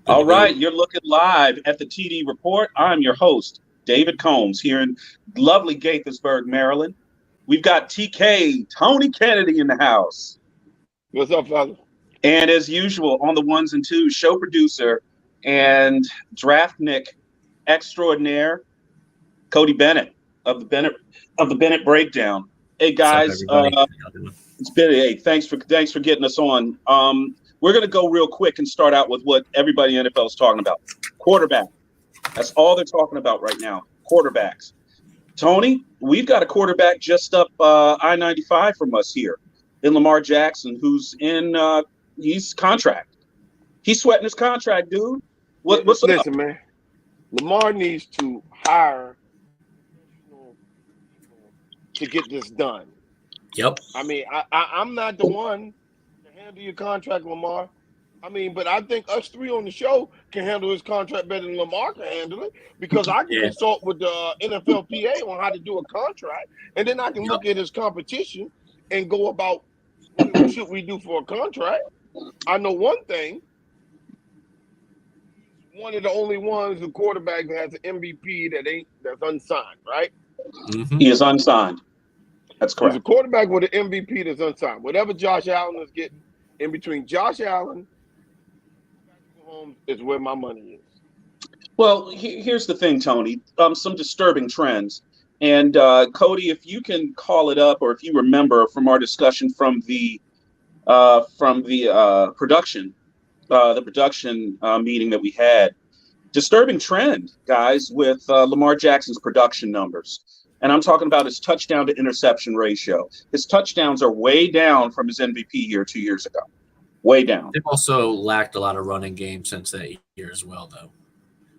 Good All to go. right, you're looking live at the TD Report. I'm your host, David Combs, here in lovely Gaithersburg, Maryland. We've got TK, Tony Kennedy in the house. What's up, fellas? And as usual, on the ones and twos, show producer and draftnik extraordinaire, Cody Bennett of the Bennett Breakdown. Hey What's up, guys, everybody? How y'all doing? it's been thanks for getting us on. We're gonna go real quick and start out with what everybody in the NFL is talking about. Quarterback. That's all they're talking about right now. Quarterbacks. Tony, we've got a quarterback just up I-95 from us here in Lamar Jackson, who's in he's contract. He's sweating his contract, dude. What's up? Listen, man. Lamar needs to hire professional people to get this done. Yep. I mean, I'm not the one to handle your contract, Lamar. I mean, but I think us three on the show can handle his contract better than Lamar can handle it because I can Yeah. consult with the NFLPA on how to do a contract, and then I can look at his competition and go about what should we do for a contract. I know one thing. One of the only ones who quarterback that has an MVP that's unsigned, right? Mm-hmm. He is unsigned. That's He's a correct. quarterback with an MVP that's unsigned. Whatever Josh Allen is getting, in between Josh Allen and Patrick Mahomes is where my money is. Well, here's the thing, Tony. Some disturbing trends. And Cody, if you can call it up, or if you remember from our discussion from the production meeting that we had, disturbing trend, guys, with Lamar Jackson's production numbers. And I'm talking about his touchdown to interception ratio. His touchdowns are way down from his MVP year 2 years ago. Way down. They've also lacked a lot of running game since that year as well, though.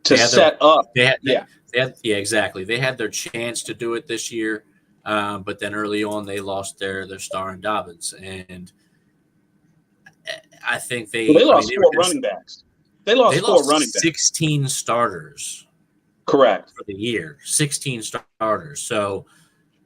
To set up. Yeah, exactly. They had their chance to do it this year, but then early on they lost their star in Dobbins, and I think they lost four running backs. They lost four running backs. 16 starters. Correct. For the year, 16 starters. So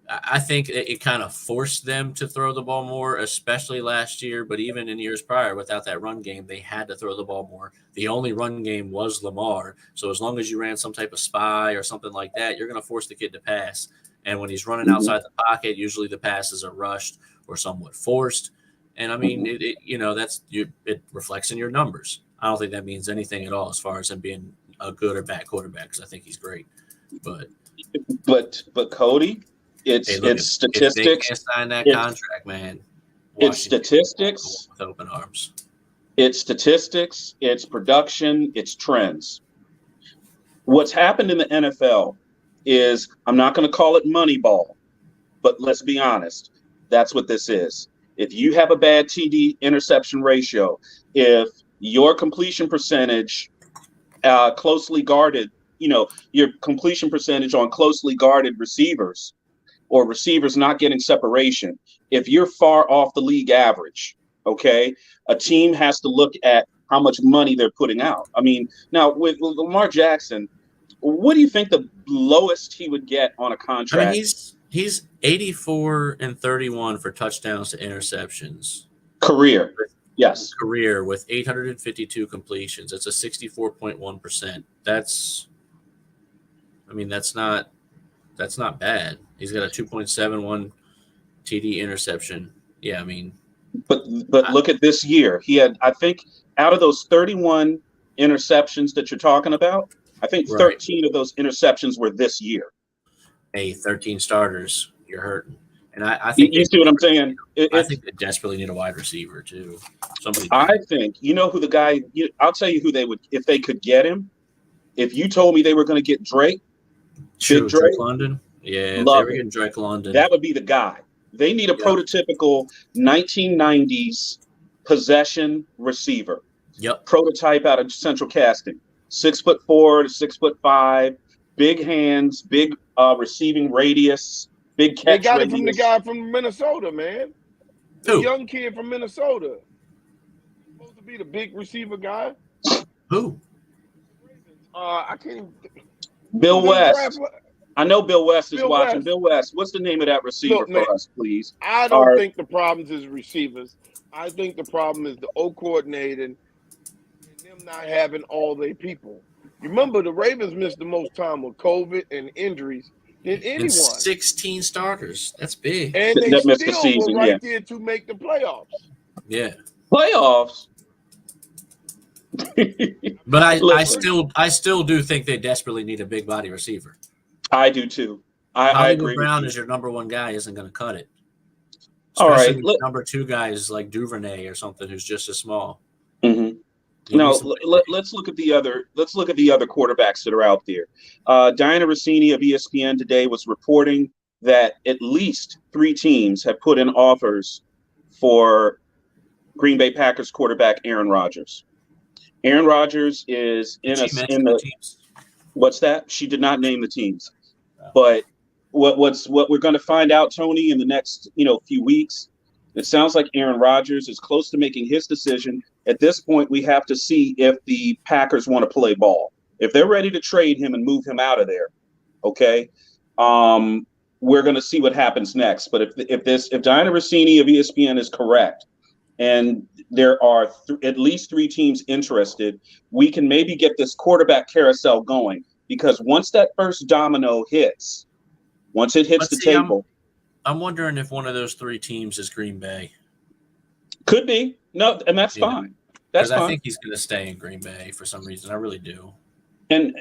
I think it kind of forced them to throw the ball more, especially last year. But even in years prior, without that run game, they had to throw the ball more. The only run game was Lamar. So as long as you ran some type of spy or something like that, you're going to force the kid to pass. And when he's running outside the pocket, usually the passes are rushed or somewhat forced. And I mean, it reflects in your numbers. I don't think that means anything at all as far as him being a good or bad quarterback, because I think he's great. But Cody, it's statistics. If they can't sign that contract, man. It's statistics with open arms. It's statistics. It's production. It's trends. What's happened in the NFL is, I'm not going to call it Moneyball, but let's be honest. That's what this is. If you have a bad TD interception ratio, if your completion percentage closely guarded, your completion percentage on closely guarded receivers or receivers not getting separation, if you're far off the league average, okay, a team has to look at how much money they're putting out. I mean, now with Lamar Jackson, what do you think the lowest he would get on a contract? I mean, he's 84-31 for touchdowns to interceptions. Career. Yes. Career with 852 completions. It's a 64.1%. That's not bad. He's got a 2.71 TD interception. Yeah, I mean. But look at this year. He had, I think, out of those 31 interceptions that you're talking about, I think 13 of those interceptions were this year. Hey, 13 starters. You're hurting. And I think you see what I'm saying? I think they desperately need a wide receiver too. I think who the guy. I'll tell you who they would if they could get him. If you told me they were going to get Drake, Drake London, yeah, if they were getting Drake London, that would be the guy. They need a prototypical 1990s possession receiver. Yep. Prototype out of Central Casting, 6'4" to 6'5", big hands, big receiving radius. Big catch. They got it from the guy from Minnesota, man. The young kid from Minnesota. He's supposed to be the big receiver guy. Who? I can't even. Bill West. I know Bill West is watching. Bill West, what's the name of that receiver for us, please? I don't think the problem is receivers. I think the problem is the O coordinating. And them not having all their people. You remember the Ravens missed the most time with COVID and injuries than And anyone. 16 starters. That's big. And they That missed the still were season, right there to make the playoffs. Yeah. Playoffs. But I Listen, still do think they desperately need a big body receiver. I do too. I Hollywood agree Brown with is you. your number one guy, isn't going to cut it. All right. Especially when number two guy is like Duvernay or something who's just as small. Mhm. You Now need somebody big. let's look at the other quarterbacks that are out there. Diana Rossini of ESPN today was reporting that at least 3 teams have put in offers for Green Bay Packers quarterback Aaron Rodgers. Aaron Rodgers is Did she in mention the the teams? what's that? She did not name the teams, but what we're going to find out, Tony, in the next few weeks. It sounds like Aaron Rodgers is close to making his decision. At this point, we have to see if the Packers want to play ball. If they're ready to trade him and move him out of there, okay, we're going to see what happens next. But if Diana Rossini of ESPN is correct, and there are at least 3 teams interested, we can maybe get this quarterback carousel going. Because once that first domino hits, once it hits the table, I'm wondering if one of those 3 teams is Green Bay. Could be. No, and that's fine. That's fine. I think he's going to stay in Green Bay for some reason. I really do. And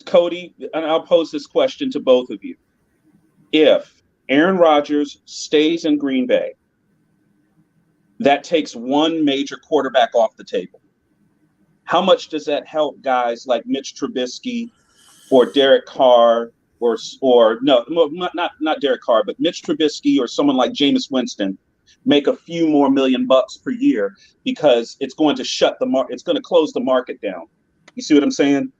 Cody, and I'll pose this question to both of you. If Aaron Rodgers stays in Green Bay, that takes one major quarterback off the table. How much does that help guys like Mitch Trubisky or Derek Carr or no, not Derek Carr, but Mitch Trubisky or someone like Jameis Winston make a few more $1 million per year, because it's going to it's going to close the market down. You see what I'm saying?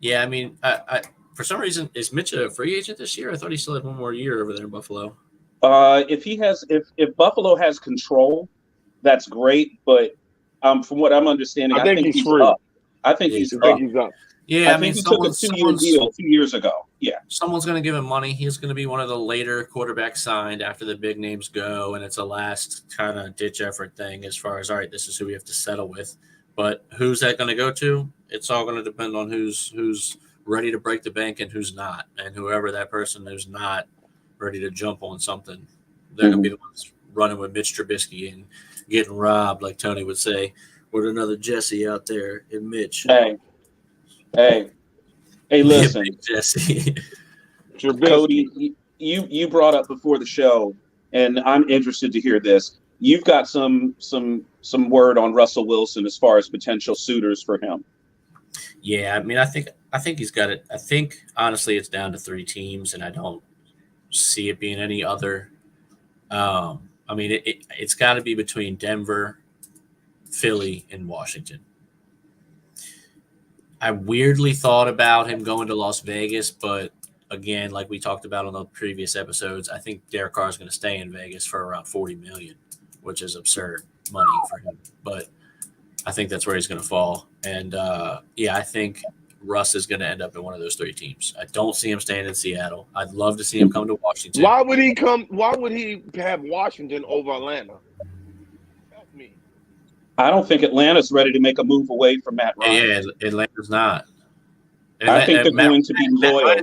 Yeah, I mean, I for some reason, is Mitch a free agent this year? I thought he still had one more year over there in Buffalo. If Buffalo has control, that's great. But from what I'm understanding, I think he's free. up. I think he's up. Yeah, I mean, he took a 2-year deal 2 years ago. Yeah, someone's going to give him money. He's going to be one of the later quarterbacks signed after the big names go, and it's a last kind of ditch effort thing as far as, all right, this is who we have to settle with. But who's that going to go to? It's all going to depend on who's ready to break the bank and who's not, and whoever that person who's not ready to jump on something, they're going to be the ones running with Mitch Trubisky and getting robbed, like Tony would say, with another Jesse out there and Mitch. Hey, listen, Jesse. Cody, you brought up before the show, and I'm interested to hear this. You've got some word on Russell Wilson as far as potential suitors for him. Yeah, I mean, I think he's got it. I think honestly, it's down to 3 teams, and I don't see it being any other. I mean, it's got to be between Denver, Philly, and Washington. I weirdly thought about him going to Las Vegas, but again, like we talked about on the previous episodes, I think Derek Carr is going to stay in Vegas for around $40 million, which is absurd money for him. But I think that's where he's going to fall. And I think Russ is going to end up in one of those 3 teams. I don't see him staying in Seattle. I'd love to see him come to Washington. Why would he come? Why would he have Washington over Atlanta? Help me. I don't think Atlanta's ready to make a move away from Matt Ryan. Yeah, Atlanta's not. I think they're going to be loyal.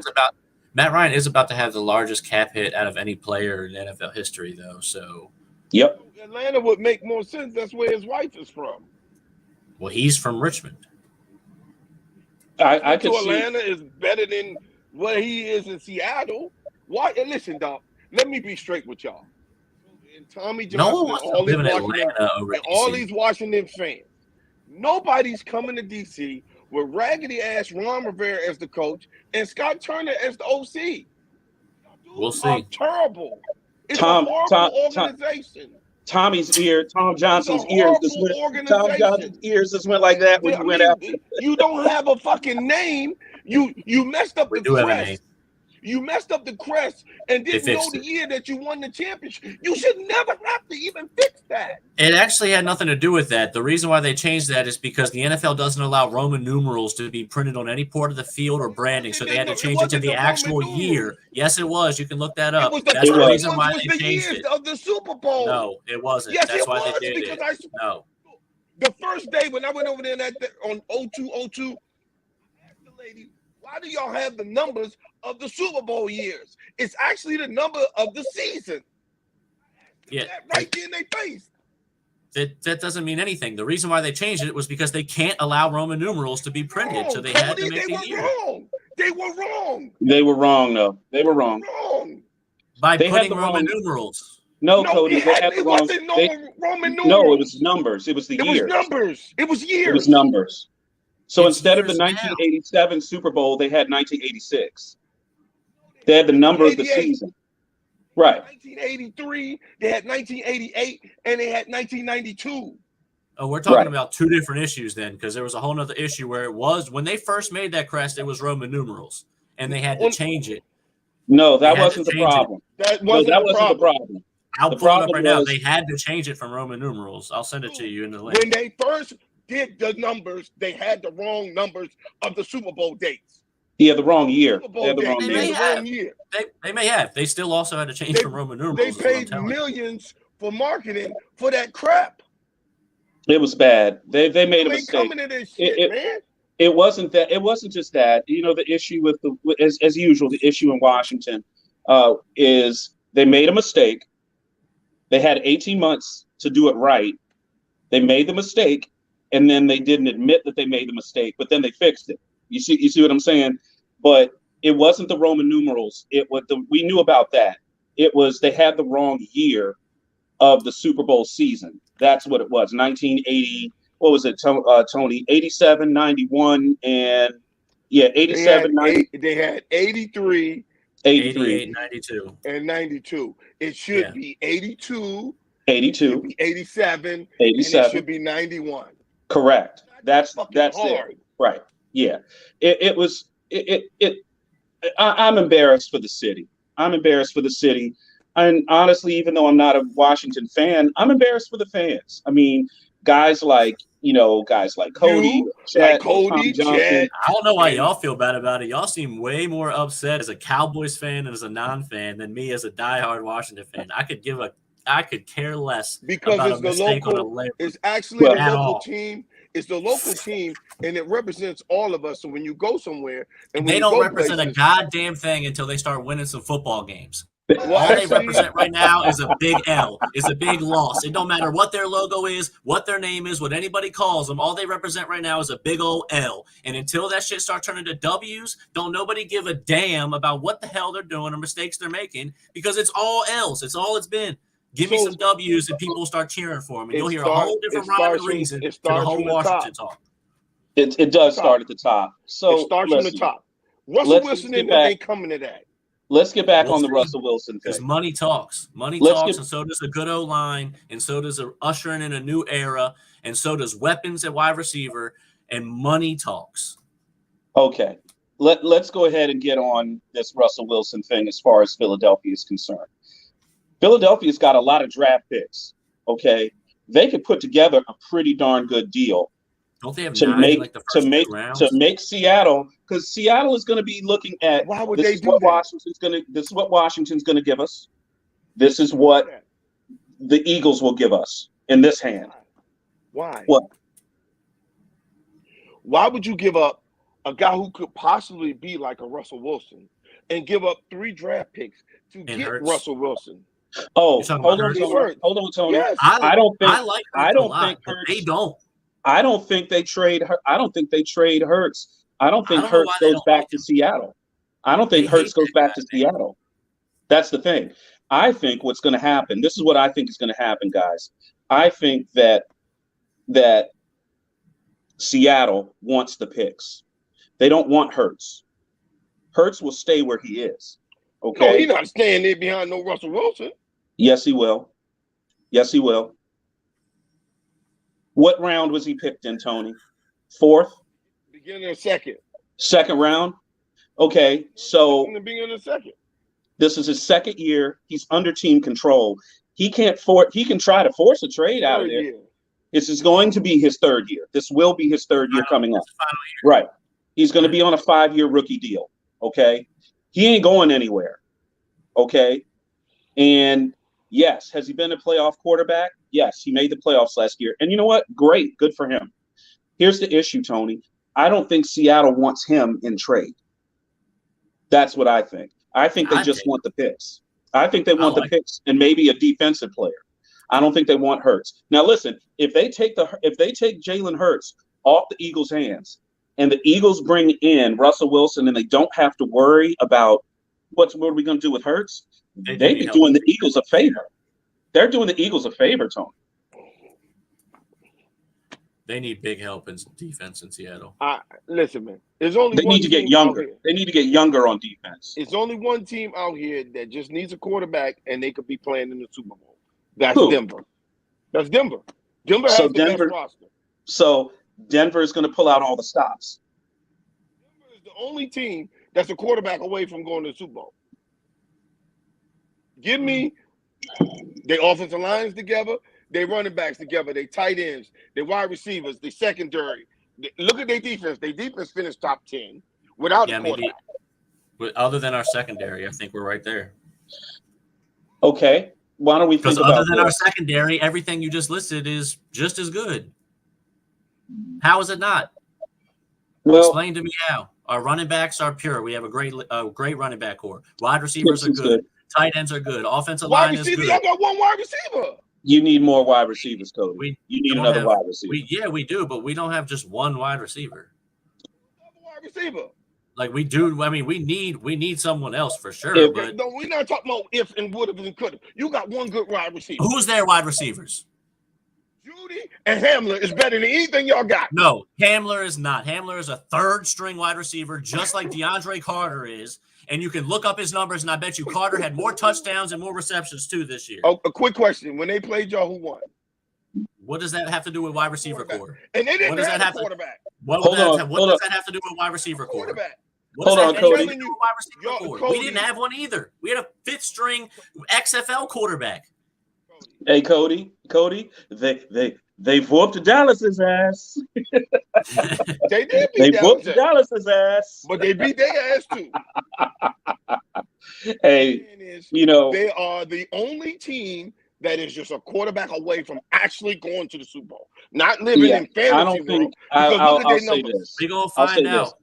Matt Ryan is about to have the largest cap hit out of any player in NFL history, though. So, yep. Atlanta would make more sense. That's where his wife is from. Well, he's from Richmond. I could see Atlanta is better than what he is in Seattle. Why? And listen, dog. Let me be straight with y'all. And Tommy Johnson and all these Washington fans. Nobody's coming to DC with raggedy ass Ron Rivera as the coach and Scott Turner as the OC. We'll see. Terrible. It's a horrible organization. Tom Johnson's ears just went like that when you went after. You don't have a fucking name. You messed up the crest. You messed up the crest and didn't know the year that you won the championship. You should never have to even fix that. It actually had nothing to do with that. The reason why they changed that is because the NFL doesn't allow Roman numerals to be printed on any part of the field or branding, so they had to change it to the actual year. Yes, it was. You can look that up. That's the reason why they changed it. Of the Super Bowl. No, it wasn't. Yes, That's why it was they did it. No. The first day when I went over there on 0202, I asked the lady, why do y'all have the numbers of the Super Bowl years? It's actually the number of the season. Yeah, right there in their face. That doesn't mean anything. The reason why they changed it was because they can't allow Roman numerals to be printed, so they had to make the year. They were wrong. They were wrong, though. They were wrong. By putting Roman numerals. No, Cody, they had the wrong. Roman numerals. No, it was numbers. It was the years. It was numbers. It was years. It was numbers. So instead of the 1987 Super Bowl, they had 1986. They had the number of the season. Right. 1983, they had 1988, and they had 1992. Oh, we're talking about two different issues then, because there was a whole nother issue where it was when they first made that crest, it was Roman numerals, and they had to change it. No, that wasn't the problem. That wasn't the problem. I'll pull it up right now. They had to change it from Roman numerals. I'll send it to you in the link. When they first did the numbers, they had the wrong numbers of the Super Bowl dates. Yeah, the wrong year. They may have. They still also had to change from Roman numerals. They paid millions for marketing for that crap. It was bad. They made a mistake. Coming to this shit, man. It wasn't that. It wasn't just that. You know, the issue with as usual, the issue in Washington is they made a mistake. They had 18 months to do it right. They made the mistake, and then they didn't admit that they made the mistake, but then they fixed it. You see what I'm saying? But it wasn't the Roman numerals. We knew about that. It was they had the wrong year of the Super Bowl season. That's what it was. 1980. What was it, Tony? 87, 91, and 87, 90. They had 83, 88, 92. And 92. It should be 82. 82. Be 87. 87. And it should be 91. Correct. That's hard. it. Right. Yeah. I'm embarrassed for the city. I'm embarrassed for the city. And honestly, even though I'm not a Washington fan, I'm embarrassed for the fans. I mean, guys like Cody, Chad, Chad. I don't know why y'all feel bad about it. Y'all seem way more upset as a Cowboys fan and as a non-fan than me as a diehard Washington fan. I could care less because about it's a the mistake local. on a It's actually the local team. It's the local team, and it represents all of us. So when you go somewhere, and they don't represent a goddamn thing until they start winning some football games. All they represent right now is a big L. It's a big loss. It don't matter what their logo is, what their name is, what anybody calls them. All they represent right now is a big old L. And until that shit starts turning to W's, don't nobody give a damn about what the hell they're doing or mistakes they're making because it's all L's. It's all it's been. Give me some W's and people will start cheering for them. And you'll hear a whole different rhyme and reason to the whole Washington talk. It does start at the top. So it starts from the top. Russell Wilson ain't coming to that. Let's get back on the Russell Wilson thing. Because money talks. Money talks, and so does a good O-line, and so does ushering in a new era, and so does weapons at wide receiver, and money talks. Okay. Let's go ahead and get on this Russell Wilson thing as far as Philadelphia is concerned. Philadelphia's got a lot of draft picks, okay? They could put together a pretty darn good deal. Don't they have to make Seattle, because Seattle is going to be looking at this is what Washington's going to give us. This is what the Eagles will give us in this hand. Why? What? Why would you give up a guy who could possibly be like a Russell Wilson and give up 3 draft picks to get Russell Wilson? Oh, hold on, Tony. Yes. I don't think they trade her. I don't think they trade Hurts. I don't think Hurts goes back to Seattle. I don't think Hurts goes back to Seattle. That's the thing. I think what's going to happen. This is what I think is going to happen, guys. I think that Seattle wants the picks. They don't want Hurts. Hurts will stay where he is. Okay. No, he's not staying there behind no Russell Wilson. Yes, he will. Yes, he will. What round was he picked in, Tony? 4th? Beginning of 2nd. 2nd round? Okay, so in the beginning of 2nd. This is his 2nd year. He's under team control. He can try to force a trade out of there. Year. This is going to be his 3rd year. This will be his 3rd year coming up. Right. He's going to be on a 5-year rookie deal. Okay. He ain't going anywhere. Okay. And yes, has he been a playoff quarterback? Yes, he made the playoffs last year. And you know what? Great. Good for him. Here's the issue, Tony. I don't think Seattle wants him in trade. That's what I think. I think they just want the picks. I think they want the picks and maybe a defensive player. I don't think they want Hurts. Now, listen, if they take Jalen Hurts off the Eagles' hands and the Eagles bring in Russell Wilson and they don't have to worry about what are we going to do with Hurts, they'd be doing the Eagles a favor. They're doing the Eagles a favor, Tony. They need big help in defense in Seattle. Listen, man. There's only they need to get younger. They need to get younger on defense. It's only one team out here that just needs a quarterback, and they could be playing in the Super Bowl. That's Denver. That's Denver. Denver has the best roster. So Denver is going to pull out all the stops. Denver is the only team that's a quarterback away from going to the Super Bowl. Give me their offensive lines together, they running backs together, they tight ends, they wide receivers, they secondary. Look at their defense. Their defense finished top 10 without a quarterback. Other than our secondary, I think we're right there. Okay. Why don't we think about other than our secondary, everything you just listed is just as good. How is it not? Well, explain to me how. Our running backs are pure. We have a great running back core. Wide receivers are good. Tight ends are good. Offensive line is good. Y'all got one wide receiver. You need more wide receivers, Cody. You need another wide receiver. We do, but we don't have just one wide receiver. Wide receiver. Like we do. I mean, we need someone else for sure. But no, we're not talking about if and would have and could have. You got one good wide receiver. Who's their wide receivers? Judy and Hamler is better than anything y'all got. No, Hamler is not. Hamler is a third string wide receiver, just like DeAndre Carter is. And you can look up his numbers, and I bet you Carter had more touchdowns and more receptions too this year. Oh, a quick question: when they played y'all, who won? What does that have to do with wide receiver core? And they didn't have a quarterback. What does that have to do with wide receiver core? Hold on, Cody. We didn't have one either. We had a fifth string XFL quarterback. Hey, Cody, they whooped Dallas's ass. They did beat Dallas's ass. But they beat their ass too. Hey, they are the only team that is just a quarterback away from actually going to the Super Bowl. Not living in fantasy I don't think. I'll say this. We're gonna find out.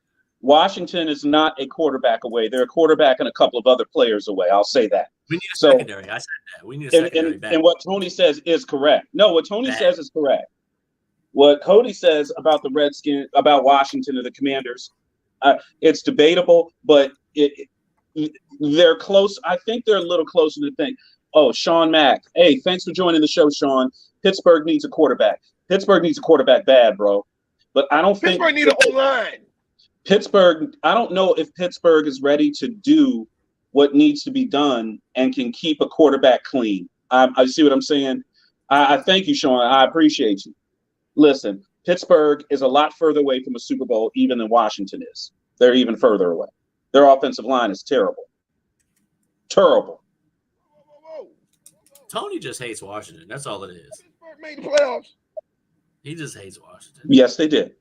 Washington is not a quarterback away. They're a quarterback and a couple of other players away. I'll say that. We need a secondary. I said that. We need a secondary back. And what Tony says is correct. No, what Tony says is correct. What Cody says about the Redskins, about Washington or the Commanders, it's debatable, but they're close. I think they're a little closer to think. Oh, Sean Mack. Hey, thanks for joining the show, Sean. Pittsburgh needs a quarterback. Pittsburgh needs a quarterback bad, bro. But I don't think Pittsburgh need an O-line. Pittsburgh, I don't know if Pittsburgh is ready to do what needs to be done and can keep a quarterback clean. I see what I'm saying. I thank you, Sean. I appreciate you. Listen, Pittsburgh is a lot further away from a Super Bowl even than Washington is. They're even further away. Their offensive line is terrible. Terrible. Tony just hates Washington. That's all it is. Pittsburgh made the playoffs. He just hates Washington. Yes, they did.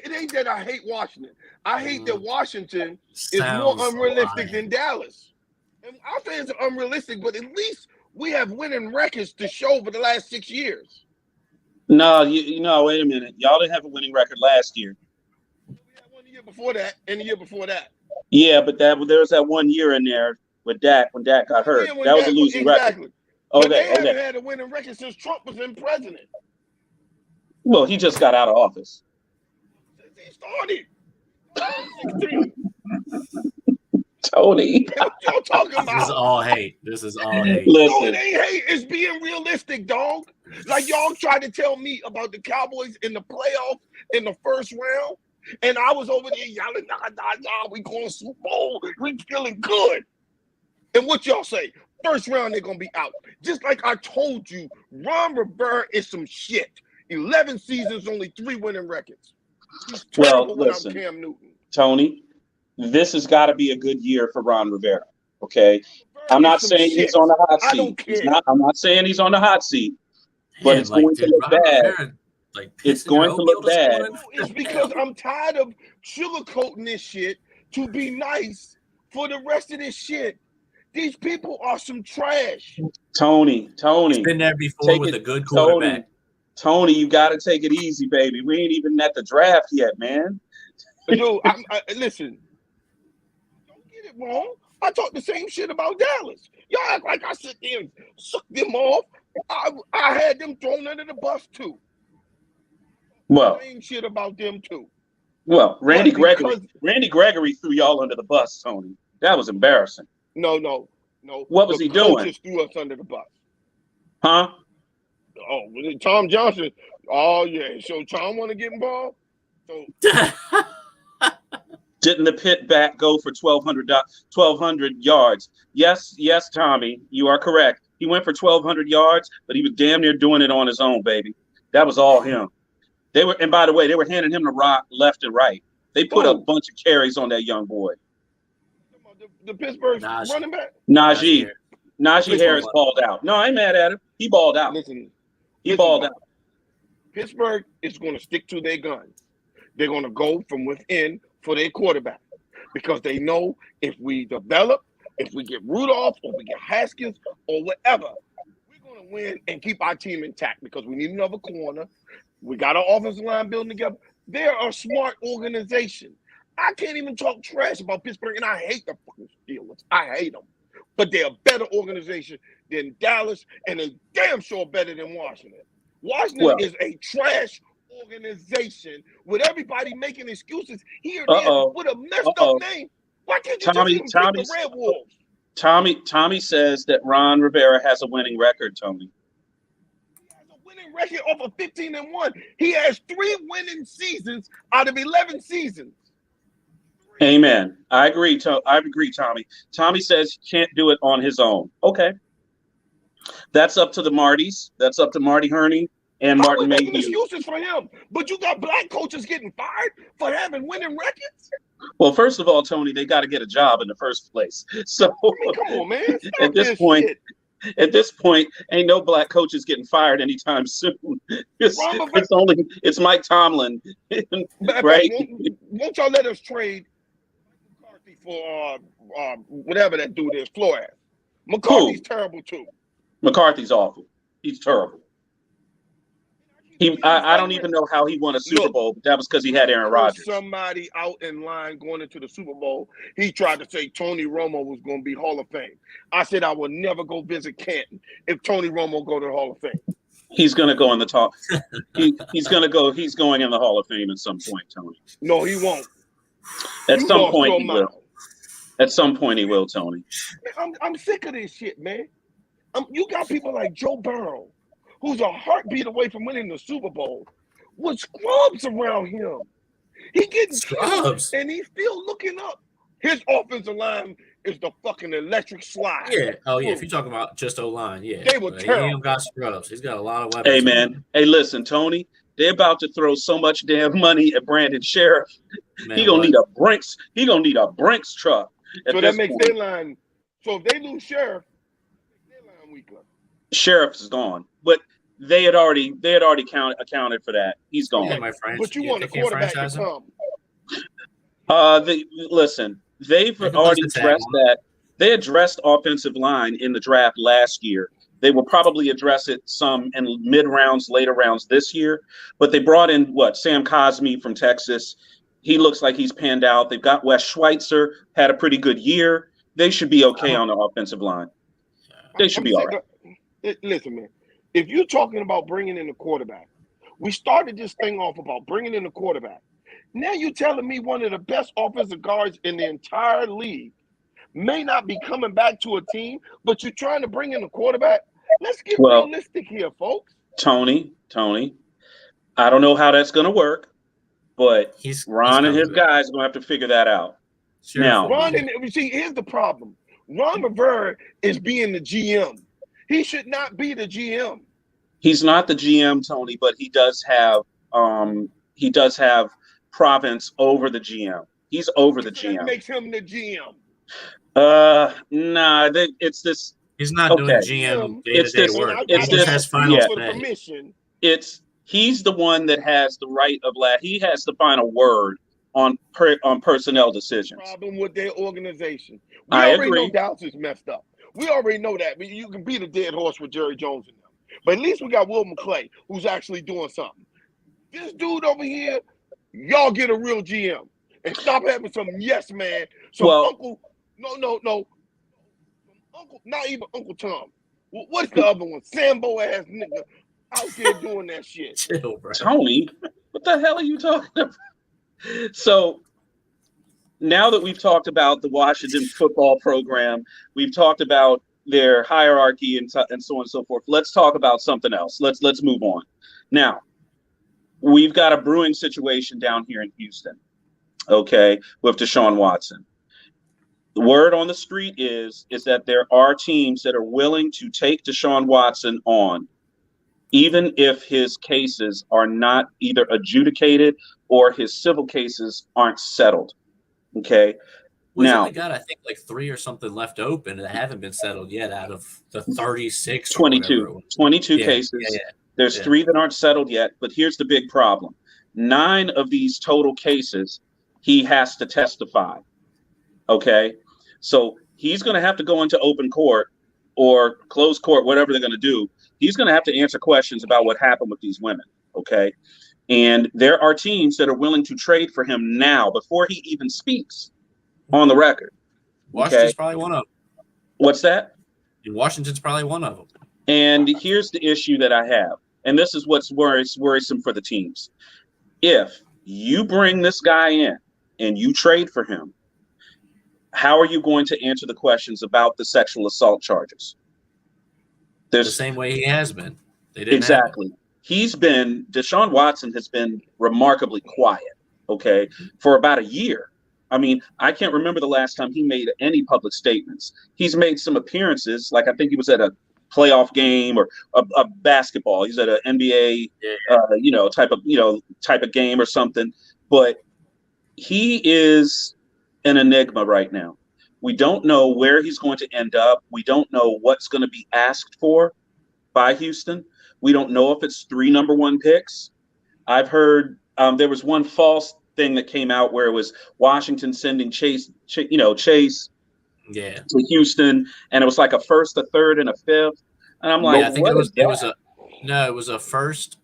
It ain't that I hate Washington. I hate that Washington is more unrealistic than Dallas. And I'll say it's unrealistic, but at least we have winning records to show for the last 6 years. No, wait a minute. Y'all didn't have a winning record last year. We had one year before that, and the year before that. Yeah, but there was that 1 year in there with Dak when Dak got hurt. That was a losing record. But they haven't had a winning record since Trump was in president. Well, he just got out of office. He started. Tony. What y'all talking about? This is all hate. Listen. No, it ain't hate. It's being realistic, dog. Like y'all tried to tell me about the Cowboys in the playoffs in the first round, and I was over there yelling, nah, we going Super Bowl. We feeling good. And what y'all say? First round, they're going to be out. Just like I told you, Ron Rivera is some shit. 11 seasons, only 3 winning records. He's terrible without Cam Newton. Tony, this has got to be a good year for Ron Rivera, okay? I'm not saying he's on the hot seat. I don't care. I'm not saying he's on the hot seat, but it's going to look bad. It's going to look bad. It's because I'm tired of sugarcoating this shit to be nice for the rest of this shit. These people are some trash. Tony, He's been there before with a good quarterback. Tony, you got to take it easy, baby. We ain't even at the draft yet, man. Yo, listen. Don't get it wrong. I talk the same shit about Dallas. Y'all act like I sit there and suck them off. I had them thrown under the bus too. Well, same shit about them too. Well, Randy Gregory threw y'all under the bus, Tony. That was embarrassing. No. What was he doing? Just threw us under the bus. Huh? Oh, Tom Johnson. Oh yeah. So Tom want to get involved. So didn't the pit back go for 1,200 yards? Yes, Tommy, you are correct. He went for 1,200 yards, but he was damn near doing it on his own, baby. That was all him. And by the way, they were handing him the rock left and right. They put a bunch of carries on that young boy. The Pittsburgh running back? Najee Harris balled out. No, I ain't mad at him. He balled out. Listen, balled out. Pittsburgh is going to stick to their guns. They're going to go from within for their quarterback because they know if we develop, if we get Rudolph or we get Haskins or whatever, we're going to win and keep our team intact because we need another corner. We got our offensive line building together. They're a smart organization. I can't even talk trash about Pittsburgh, and I hate the fucking Steelers. I hate them. But they're a better organization than Dallas, and they're damn sure better than Washington. Washington is a trash organization with everybody making excuses here and there with a messed up name. Why can't you just even pick the Red Wolves? Tommy says that Ron Rivera has a winning record, Tony. Record off of 15-1. He has 3 winning seasons out of 11 seasons. Amen. I agree, Tommy. Tommy says he can't do it on his own. Okay. That's up to the Martys. That's up to Marty Herney and Martin Mayhew. Excuses for him, but you got black coaches getting fired for having winning records? Well, first of all, Tony, they got to get a job in the first place. So come on, man. At this point, ain't no black coaches getting fired anytime soon. It's Mike Tomlin, right? Won't y'all let us trade McCarthy for whatever that dude is, Flores? McCarthy's terrible too. McCarthy's awful. He's terrible. I don't even know how he won a Super Bowl, but that was because he had Aaron Rodgers. Somebody out in line going into the Super Bowl, he tried to say Tony Romo was going to be Hall of Fame. I said I would never go visit Canton if Tony Romo go to the Hall of Fame. He's going to go in the top. He's going to go. He's going in the Hall of Fame at some point, Tony. No, he won't. At some point he will. At some point he will, Tony. I'm sick of this shit, man. You got people like Joe Burrow, who's a heartbeat away from winning the Super Bowl, with scrubs around him. He getting scrubs, and he's still looking up. His offensive line is the fucking electric slide. Yeah. Oh, yeah. If you're talking about just O-line, yeah. They were terrible. He ain't got scrubs. He's got a lot of weapons. Hey, man. Hey, listen, Tony. They're about to throw so much damn money at Brandon Sheriff. He gonna need a Brinks. He gonna need a Brinks truck. So that makes their line. So if they lose Sheriff, their line weaker. Sheriff is gone, but they had already accounted for that. He's gone. Yeah, my friends. But you want a quarterback to come. Listen. They've already addressed that. They addressed offensive line in the draft last year. They will probably address it some in mid rounds, later rounds this year. But they brought in Sam Cosmi from Texas. He looks like he's panned out. They've got Wes Schweitzer, had a pretty good year. They should be okay on the offensive line. They should be all right. Listen, man, if you're talking about bringing in a quarterback, we started this thing off about bringing in a quarterback. Now you're telling me one of the best offensive guards in the entire league may not be coming back to a team, but you're trying to bring in a quarterback? Let's get realistic here, folks. Tony, I don't know how that's going to work, but Ron and his guys are going to have to figure that out. Sure. Now, here's the problem. Ron Rivera is being the GM. He should not be the GM. He's not the GM, Tony, but he does have province over the GM. He's over the GM. That makes him the GM. Nah, it's this. He's not doing GM day-to-day work. It's this. Has final permission. He's the one that has the right of he has the final word on personnel decisions. Problem with their organization. We I already agree. know Dallas is messed up. We already know that. But you can beat a dead horse with Jerry Jones and them. But at least we got Will McClay, who's actually doing something. This dude over here, y'all get a real GM and stop having some yes man, some uncle. No. Uncle, not even Uncle Tom. What's the other one? Sambo ass nigga out there doing that shit. Chill, bro. Tony, what the hell are you talking about? So now that we've talked about the Washington football program, we've talked about their hierarchy and so on and so forth. Let's talk about something else. Let's move on. Now, we've got a brewing situation down here in Houston, okay, with Deshaun Watson. The word on the street is that there are teams that are willing to take Deshaun Watson on, even if his cases are not either adjudicated or his civil cases aren't settled. Okay. Well, he's only got, I think, like 3 or something left open that haven't been settled yet out of the 36 or 22 cases. Yeah. There's 3 that aren't settled yet, but here's the big problem. 9 of these total cases, he has to testify. Okay. So he's going to have to go into open court or closed court, whatever they're going to do. He's going to have to answer questions about what happened with these women. Okay. And there are teams that are willing to trade for him now before he even speaks on the record. Washington's probably one of them. What's that? Washington's probably one of them. And here's the issue that I have. And this is what's worrisome for the teams. If you bring this guy in and you trade for him, how are you going to answer the questions about the sexual assault charges? The same way he has been. They didn't exactly. Deshaun Watson has been remarkably quiet, okay, for about a year. I mean, I can't remember the last time he made any public statements. He's made some appearances, like I think he was at a playoff game or a basketball. He's at an NBA, type of game or something. But he is an enigma right now. We don't know where he's going to end up. We don't know what's going to be asked for by Houston. We don't know if it's 3 number 1 picks. I've heard there was one false thing that came out where it was Washington sending Chase to Houston, and it was like a 1st, a 3rd, and a 5th. And I'm like, I think it was a first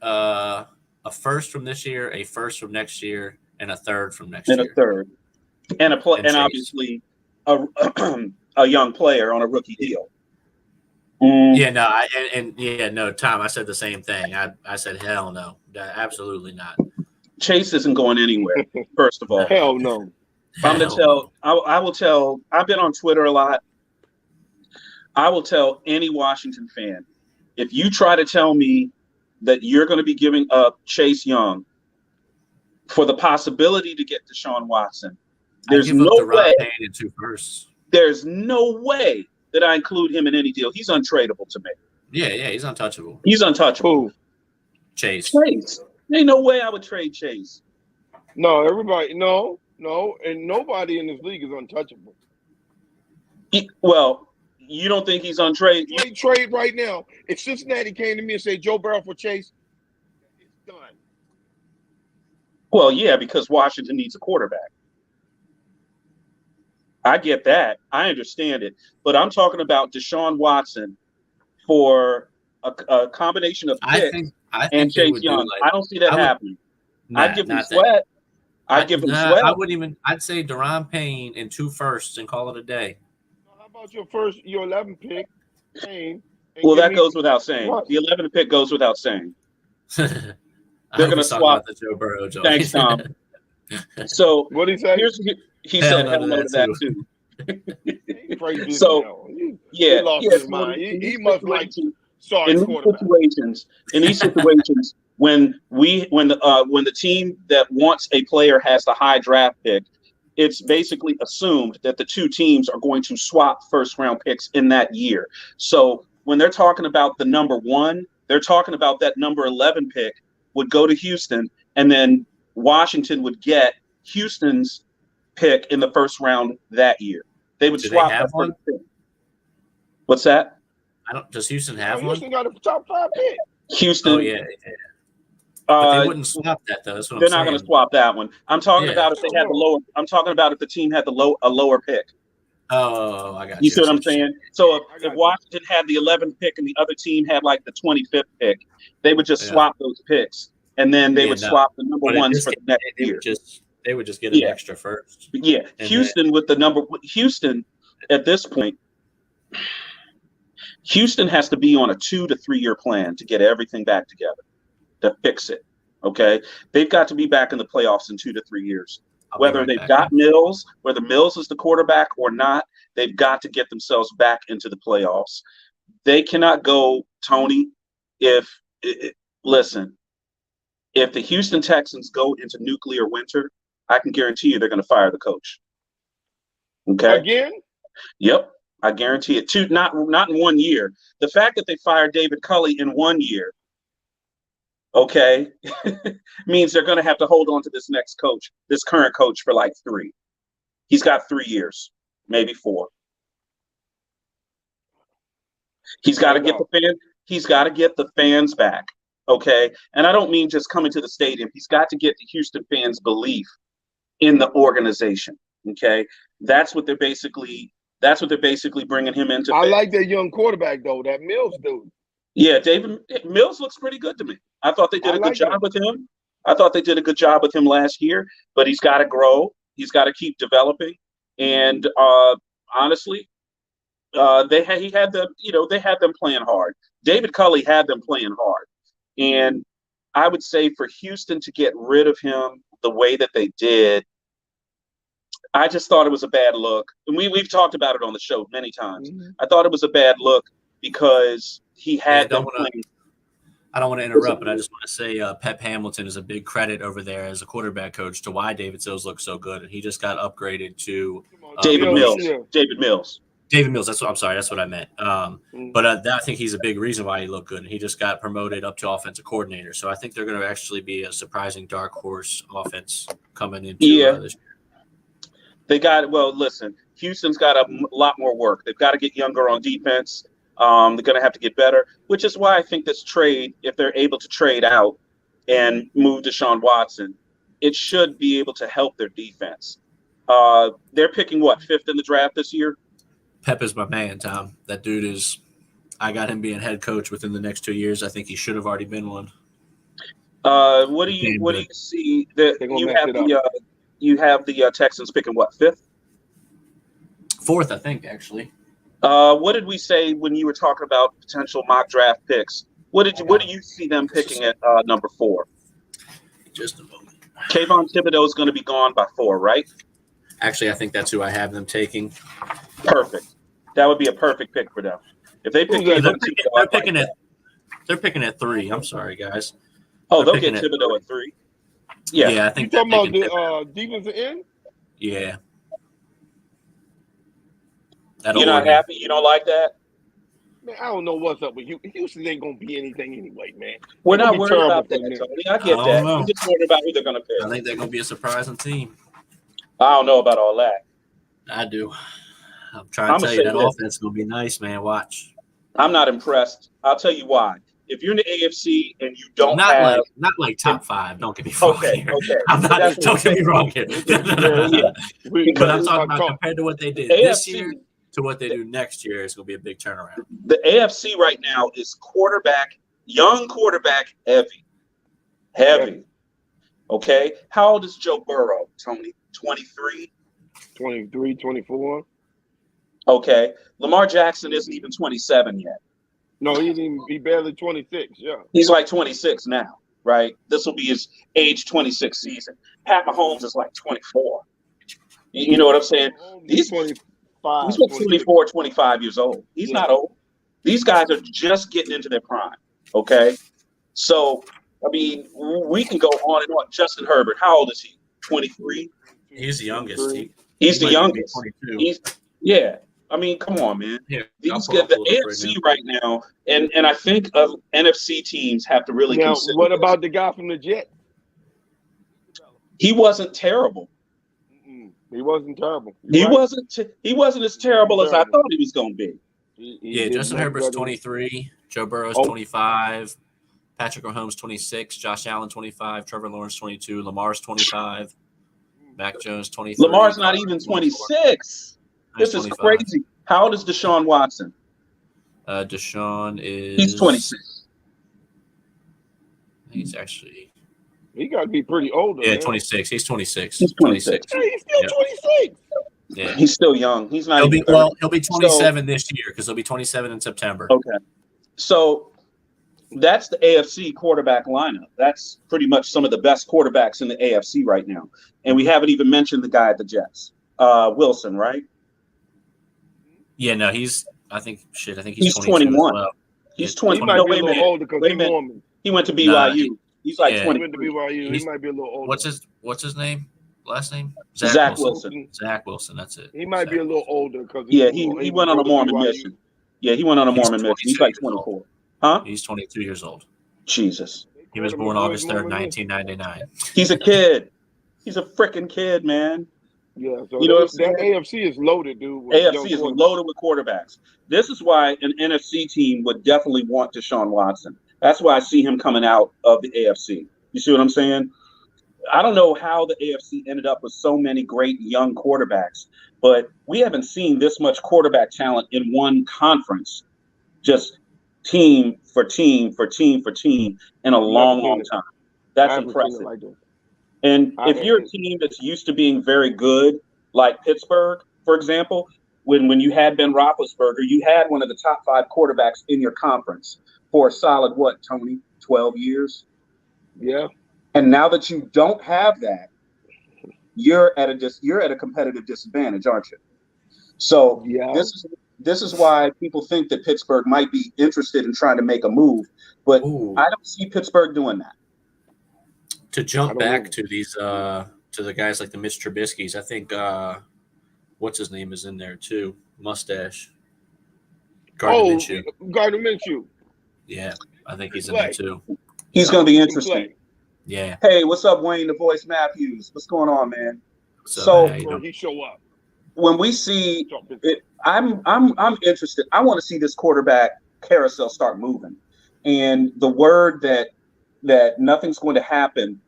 from this year, a 1st from next year, and a 3rd from next year. And a 3rd. And obviously a young player on a rookie deal. Tom, I said the same thing. I said, hell no, absolutely not. Chase isn't going anywhere, first of all. Hell no. I will tell, I've been on Twitter a lot. I will tell any Washington fan, if you try to tell me that you're going to be giving up Chase Young for the possibility to get Deshaun Watson, there's no way. There's no way that I include him in any deal. He's untradeable to me. Yeah, he's untouchable. He's untouchable. Who? Chase. Ain't no way I would trade Chase. No, everybody, no, and nobody in this league is untouchable. You don't think he's untradeable? Trade right now. If Cincinnati came to me and said Joe Burrow for Chase, it's done. Well, yeah, because Washington needs a quarterback. I get that. I understand it. But I'm talking about Deshaun Watson for a combination of picks and Chase Young. I don't see that happening. I'd give him Sweat. I'd give him Sweat. I wouldn't even. I'd say Daron Payne and 2 firsts and call it a day. How about your 11th pick, Payne? Well, that goes without saying. What? The 11th pick goes without saying. They're going to swap the Joe Burrow joint. Thanks, Tom. So what did he say? He said hell no to that too. So he lost his mind. He must like sorry in these situations when the team that wants a player has the high draft pick, it's basically assumed that the 2 teams are going to swap 1st round picks in that year. So when they're talking about the number 1, they're talking about that number 11 pick would go to Houston, and then Washington would get Houston's pick in the 1st round that year. They would swap that first pick. What's that? Does Houston have one? Houston got a top 5 pick. Houston. Oh yeah. But they wouldn't swap that though. That's what they're I'm not going saying. to swap that one. I'm talking about if they had the lower. I'm talking about if the team had a lower pick. Oh, I got you. You see what I'm saying? So if Washington had the 11th pick and the other team had like the 25th pick, they would just swap those picks, and then they would swap the number ones for the next year. They would just get an extra first. Yeah, Houston with the number. Houston at this point, Houston has to be on a 2 to 3 year plan to get everything back together, to fix it. Okay, they've got to be back in the playoffs in 2 to 3 years. Whether they've got Mills, whether Mills is the quarterback or not, they've got to get themselves back into the playoffs. They cannot go, Tony. Listen, if the Houston Texans go into nuclear winter, I can guarantee you they're going to fire the coach. Okay. Again? Yep, I guarantee it. Not in 1 year. The fact that they fired David Culley in 1 year, okay, means they're going to have to hold on to this next coach, this current coach, for like 3. He's got 3 years, maybe 4. He's got to get the fan. He's got to get the fans back, okay. And I don't mean just coming to the stadium. He's got to get the Houston fans' belief in the organization. Okay, that's what they're basically bringing him into. I like that young quarterback though, that Mills dude. Yeah, David Mills looks pretty good to me. I thought they did a good job with him. I thought they did a good job with him last year, but he's got to grow. He's got to keep developing. And honestly, they had them playing hard. David Culley had them playing hard, and I would say for Houston to get rid of him the way that they did, I just thought it was a bad look. And we've talked about it on the show many times. Mm-hmm. I thought it was a bad look because he had them playing. I don't want to interrupt, but I just want to say Pep Hamilton is a big credit over there as a quarterback coach to why David Sills looks so good. And he just got upgraded to David Mills. David Mills. David Mills. I'm sorry. That's what I meant. But I think he's a big reason why he looked good. And he just got promoted up to offensive coordinator. So I think they're going to actually be a surprising dark horse offense coming into this year. Listen, Houston's got a lot more work. They've got to get younger on defense. They're going to have to get better, which is why I think this trade, if they're able to trade out and move Deshaun Watson, it should be able to help their defense. They're picking, 5th in the draft this year? Pep is my man, Tom. That dude I got him being head coach within the next 2 years. I think he should have already been one. What do you see that you have the Texans picking 5th? 4th, I think, actually. What did we say when you were talking about potential mock draft picks? What do you see them picking at number 4? Just a moment. Kayvon Thibodeau is going to be gone by 4, right? Actually, I think that's who I have them taking. Perfect. That would be a perfect pick for them. If they pick they're picking at 3. I'm sorry, guys. Oh, they'll get Thibodeau at 3. Yeah, I think. You talking about the defensive end? Yeah. You're not happy? You don't like that? Man, I don't know what's up with Houston. Houston ain't going to be anything anyway, man. We're not worried about that, Tony. I get that. We're just worried about who they're going to pick. I think they're going to be a surprising team. I don't know about all that. I do. I'm trying to tell you that offense is going to be nice, man. Watch. I'm not impressed. I'll tell you why. If you're in the AFC and you don't not like top 5, don't get me wrong here. Okay. Don't get me wrong here. But I'm talking about compared to what they did this year to what they do next year, it's going to be a big turnaround. The AFC right now is young quarterback heavy. Okay? How old is Joe Burrow, Tony? 23? 23, 24. Okay. Lamar Jackson isn't even 27 yet. No, he barely 26, yeah. He's like 26 now, right? This will be his age 26 season. Pat Mahomes is like 24. You know what I'm saying? He's 24, 25 years old. He's not old. These guys are just getting into their prime, okay? So, I mean, we can go on and on. Justin Herbert, how old is he? 23? He's the youngest. He's the youngest. Yeah. I mean, come on, man. Yeah, these get the AFC right now, and I think NFC teams have to really consider. What about the guy from the Jets? He wasn't terrible. He wasn't terrible. He wasn't as terrible as I thought he was going to be. Justin Herbert's 23, Joe Burrow's 25, Patrick Mahomes 26, Josh Allen 25, Trevor Lawrence 22, Lamar's 25, Mac Jones 23. Lamar's not even 26. This is crazy. How old is Deshaun Watson? Deshaun is. He's 26. He's actually. He got to be pretty older. Yeah, man. 26. He's 26. He's 26. Hey, he's still 26. Yeah, he's still young. He's not. He'll be 27 this year because he'll be 27 in September. Okay, so that's the AFC quarterback lineup. That's pretty much some of the best quarterbacks in the AFC right now, and we haven't even mentioned the guy at the Jets, Wilson, right? Yeah, no, I think he's 21. Well. He's 20. He might be a little older because he's Mormon. He went to BYU. He's like 20. He went to BYU. He might be a little older. What's his name? Last name? Zach Wilson. Zach Wilson. That's it. He might be a little older because he went on a Mormon mission. Yeah, he went on a Mormon mission. He's like 24. Huh? He's 22 years old. Jesus. He was born August 3rd, 1999. He's a kid. He's a freaking kid, man. Yeah, so you know that AFC is loaded, dude. AFC is loaded with quarterbacks. This is why an NFC team would definitely want Deshaun Watson. That's why I see him coming out of the AFC. You see what I'm saying? I don't know how the AFC ended up with so many great young quarterbacks, but we haven't seen this much quarterback talent in one conference, just team for team for team for team in a long time. That's impressive. And if you're a team that's used to being very good, like Pittsburgh, for example, when you had Ben Roethlisberger, you had one of the top 5 quarterbacks in your conference for a solid, what, Tony, 12 years? Yeah. And now that you don't have that, you're at a competitive disadvantage, aren't you? So this is why people think that Pittsburgh might be interested in trying to make a move, but I don't see Pittsburgh doing that. To jump back to these to the guys like the Mitch Trubisky's, I think what's his name is in there too. Mustache. Gardner Minshew. Yeah, I think he's in there too. He's going to be interesting. Yeah. Hey, what's up, Wayne the Voice Matthews? What's going on, man? He show up. When we see it, I'm interested. I want to see this quarterback carousel start moving. And the word that nothing's going to happen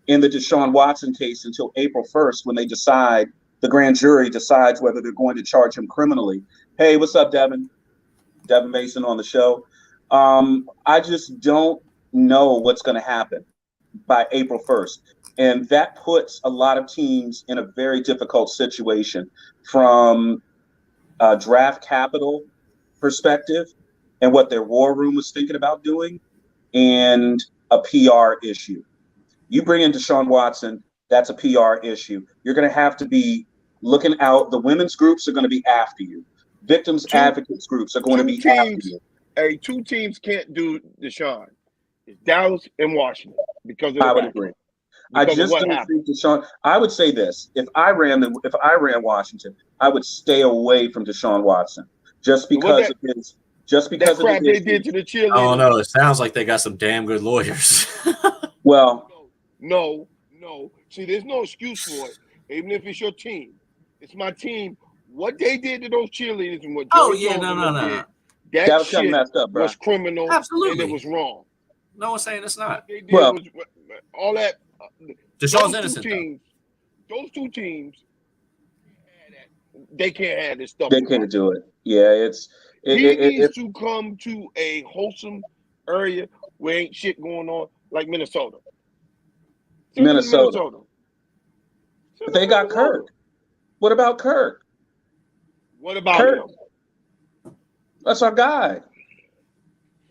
in the Deshaun Watson case until April 1st when the grand jury decides whether they're going to charge him criminally. Hey, what's up, Devin? Devin Mason on the show. I just don't know what's going to happen by April 1st. And that puts a lot of teams in a very difficult situation from a draft capital perspective and what their war room was thinking about doing and a PR issue. You bring in Deshaun Watson, that's a PR issue. You're going to have to be looking out. The women's groups are going to be after you. Victims advocates groups are going to be after you. Hey, 2 teams can't do Deshaun. It's Dallas and Washington because of I would agree. I just don't think Deshaun. I would say this: if I ran Washington, I would stay away from Deshaun Watson just because of his. Just because of crap they did to the cheerleaders. Oh no! It sounds like they got some damn good lawyers. Well, no. See, there's no excuse for it. Even if it's your team, it's my team. What they did to those cheerleaders and what no. That was shit messed up, bro. Was criminal. Absolutely, and it was wrong. No one's saying it's not. Well, all that. Deshaun's innocent. Those 2 teams, they can't have this stuff. They can't do it. Yeah, he needs to come to a wholesome area where ain't shit going on, like Minnesota. Minnesota. But they got Kirk. What about Kirk? What about Kirk? Him? That's our guy.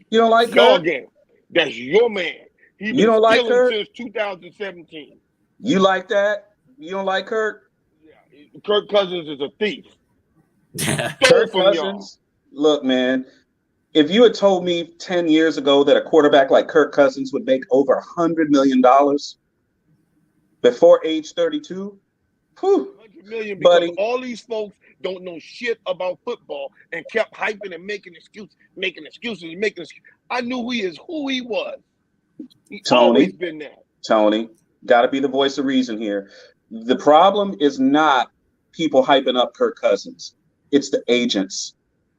You don't like Kirk? Kirk? That's your man. You don't like Kirk? Since 2017. You like that? You don't like Kirk? Yeah. Kirk Cousins is a thief. Kirk Cousins. Look, man, if you had told me 10 years ago that a quarterback like Kirk Cousins would make over $100 million before age 32, whew, $100 million, buddy. All these folks don't know shit about football and kept hyping and making excuses. I knew who he was. He's always been that. Tony, got to be the voice of reason here. The problem is not people hyping up Kirk Cousins. It's the agents.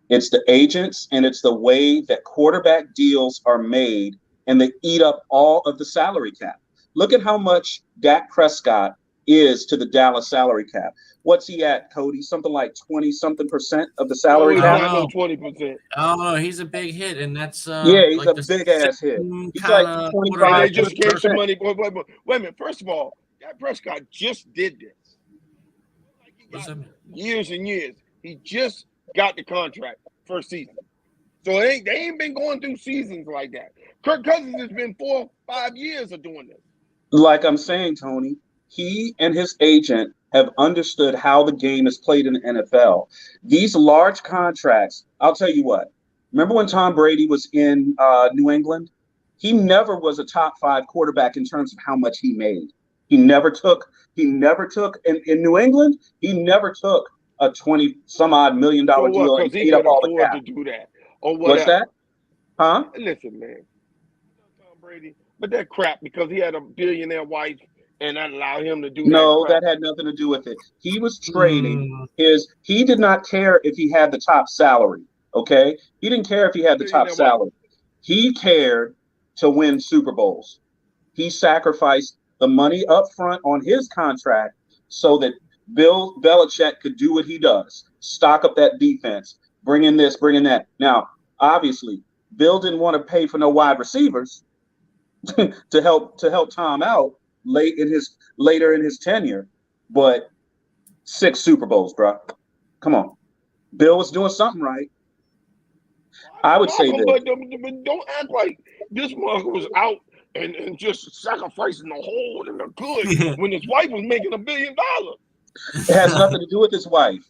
It's the agents, and it's the way that quarterback deals are made and they eat up all of the salary cap. Look at how much Dak Prescott is to the Dallas salary cap. What's he at, Cody? Something like 20-something% of the salary No, it's cap? not no 20%. Oh, he's a big hit, and that's Yeah, he's like a the big ass hit. He's like kind of 25. And they just gave some 30%. money. Wait a minute. First of all, Dak Prescott just did this. Like he What does that got mean? years and years. He just got the contract first season. So they ain't been going through seasons like that. Kirk Cousins has been 4 or 5 years of doing this. Like I'm saying, Tony, he and his agent have understood how the game is played in the NFL. These large contracts, I'll tell you what. Remember when Tom Brady was in New England? He never was a top 5 quarterback in terms of how much he made. He never took in New England, he never took a 20-some-odd million dollar deal and Because he ate up could all the afford cap. to do that or What's whatever. that? Huh? Listen, man. Tom Brady, but that crap because he had a billionaire wife and that allowed him to do No, that crap. that had nothing to do with it. He was trading he did not care if he had the top salary. Okay. He didn't care if he had the top salary. He cared to win Super Bowls. He sacrificed the money up front on his contract so that Bill Belichick could do what he does, stock up that defense, bring in this, bring in that. Now, obviously, Bill didn't want to pay for no wide receivers to help Tom out later in his tenure, but 6 Super Bowls, bro. Come on. Bill was doing something right. I would say this. But don't act like this mother was out and just sacrificing the whole and the good when his wife was making $1 billion. It has nothing to do with his wife.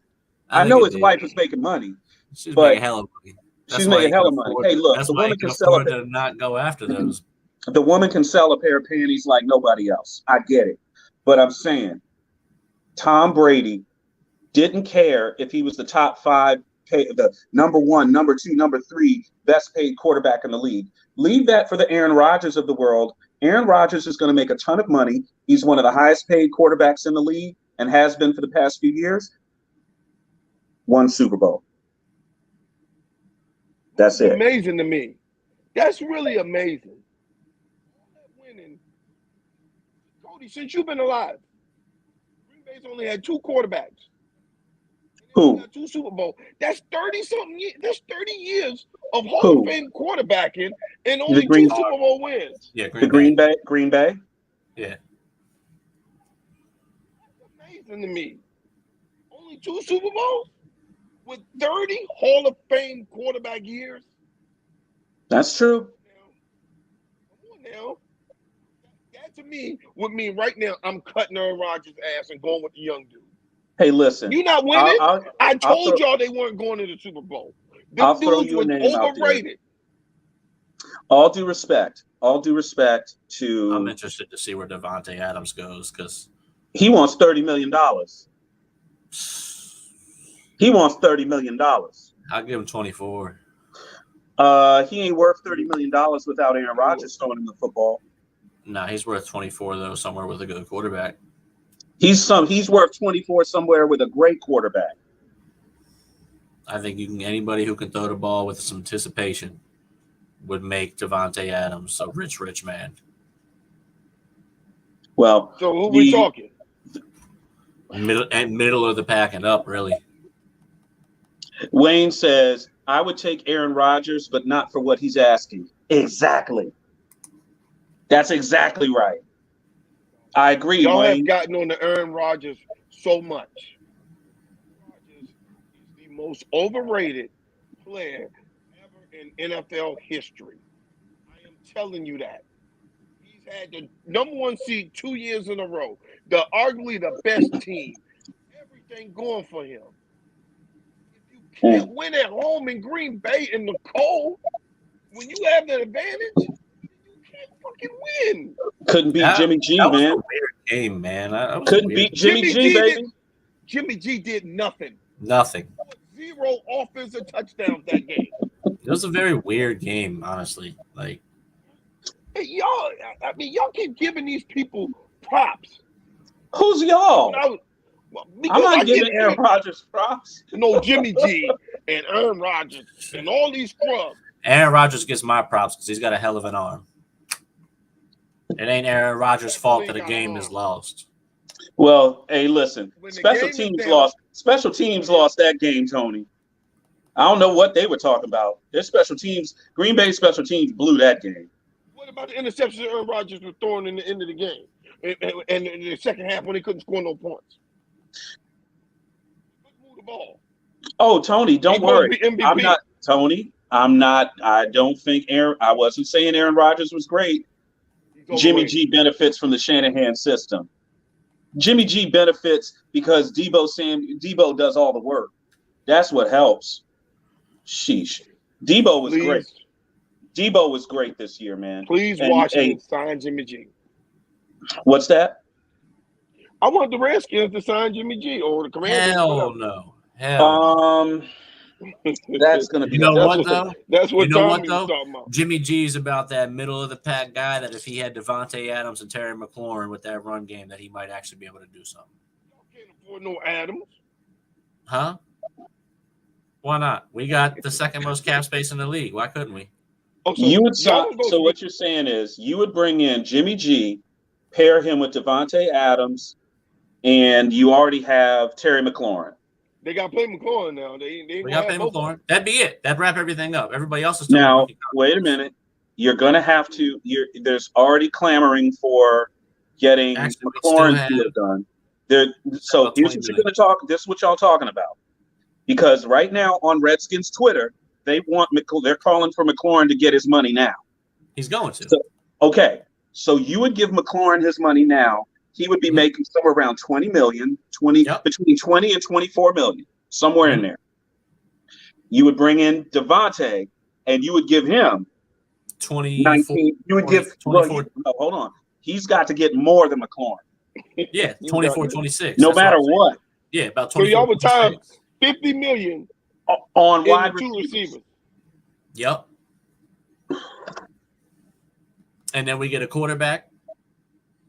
I know his wife is making money. She's making hell of money. She's making hell of money. Hey, look, that's the why woman can can sell afford to not go after those. The woman can sell a pair of panties like nobody else. I get it. But I'm saying Tom Brady didn't care if he was the top 5, the number 1, number 2, number 3 best paid quarterback in the league. Leave that for the Aaron Rodgers of the world. Aaron Rodgers is going to make a ton of money. He's one of the highest paid quarterbacks in the league and has been for the past few years. 1 Super Bowl. That's it. Amazing to me. That's really amazing. Winning. Cody, since you've been alive, Green Bay's only had 2 quarterbacks. Who? 2 Super Bowls. That's 30-something years. That's 30 years of Hall of Fame quarterbacking and only 2 Super Bowl wins. Yeah, Green Bay. Yeah. That's amazing to me. Only 2 Super Bowls with 30 Hall of Fame quarterback years. That's true. Come on now. That to me would mean right now I'm cutting Aaron Rodgers' ass and going with the young dude. Hey, listen. You're not winning. I told y'all they weren't going to the Super Bowl. Them dudes were overrated. All due respect to. I'm interested to see where Davante Adams goes because he wants $30 million. He wants $30 million. I'll give him 24. He ain't worth $30 million without Aaron Rodgers throwing him the football. Nah, he's worth 24 though, somewhere with a good quarterback. He's worth 24 somewhere with a great quarterback. I think anybody who can throw the ball with some anticipation would make Davante Adams a rich man. Well, so who we talking? Middle of the pack and up, really. Wayne says, I would take Aaron Rodgers, but not for what he's asking. Exactly. That's exactly right. I agree, Y'all Wayne. have gotten on the Aaron Rodgers so much. Rodgers is the most overrated player ever in NFL history. I am telling you that. He's had the number 1 seed 2 years in a row. Arguably the best team. Everything going for him. If you can't win at home in Green Bay in the cold, when you have that advantage, you can't fucking win. Couldn't beat Jimmy G, man. Was a weird game, man. Couldn't beat Jimmy G, baby. Jimmy G did nothing. Nothing. 0 offensive touchdowns that game. It was a very weird game, honestly. Like, hey, y'all keep giving these people props. Who's y'all? I'm not giving Aaron Rodgers props. No, Jimmy G and Aaron Rodgers and all these scrubs. Aaron Rodgers gets my props because he's got a hell of an arm. It ain't Aaron Rodgers' fault that a game is lost. Well, hey, listen. When the Special game is teams down- lost. Special teams lost that game, Tony. I don't know what they were talking about. Their special teams, Green Bay special teams blew that game. What about the interceptions that Aaron Rodgers was throwing in the end of the game? And in the second half when he couldn't score no points. Move the ball. Oh, Tony, don't worry. I'm not Tony. I'm not. I don't think Aaron. I wasn't saying Aaron Rodgers was great. Jimmy G benefits from the Shanahan system. Jimmy G benefits because Debo does all the work. That's what helps. Sheesh. Debo was great. Debo was great this year, man. Please, Washington sign Jimmy G. What's that? I want the Redskins to sign Jimmy G or the Commanders. Hell no. Hell. That's gonna be. You know what though? That's what Tommy's talking about. Jimmy G's about that middle of the pack guy that if he had Devontae Adams and Terry McLaurin with that run game, that he might actually be able to do something. Y'all can't afford no Adams. Huh? Why not? We got the second most cap space in the league. Why couldn't we? Oh, so what you're saying is you would bring in Jimmy G, pair him with Devontae Adams, and you already have Terry McLaurin. They got to play McLaurin now. We got to play McLaurin. That'd be it. That'd wrap everything up. Everybody else is now. Wait a minute. You're gonna have to. There's already clamoring for getting McLaurin deal done. So here's what you're gonna talk. This is what y'all talking about. Because right now on Redskins Twitter, they're calling for McLaurin to get his money now. He's going to. So, okay, so you would give McLaurin his money now. He would be making somewhere around $20 million, between 20 and 24 million, somewhere in there. You would bring in Devontae, and you would give him 19. You would give. Hold on. He's got to get more than McLaurin. Yeah, 24, 26. No matter what. Yeah, about 24. So y'all would time $50 million on wide receivers. Yep. And then we get a quarterback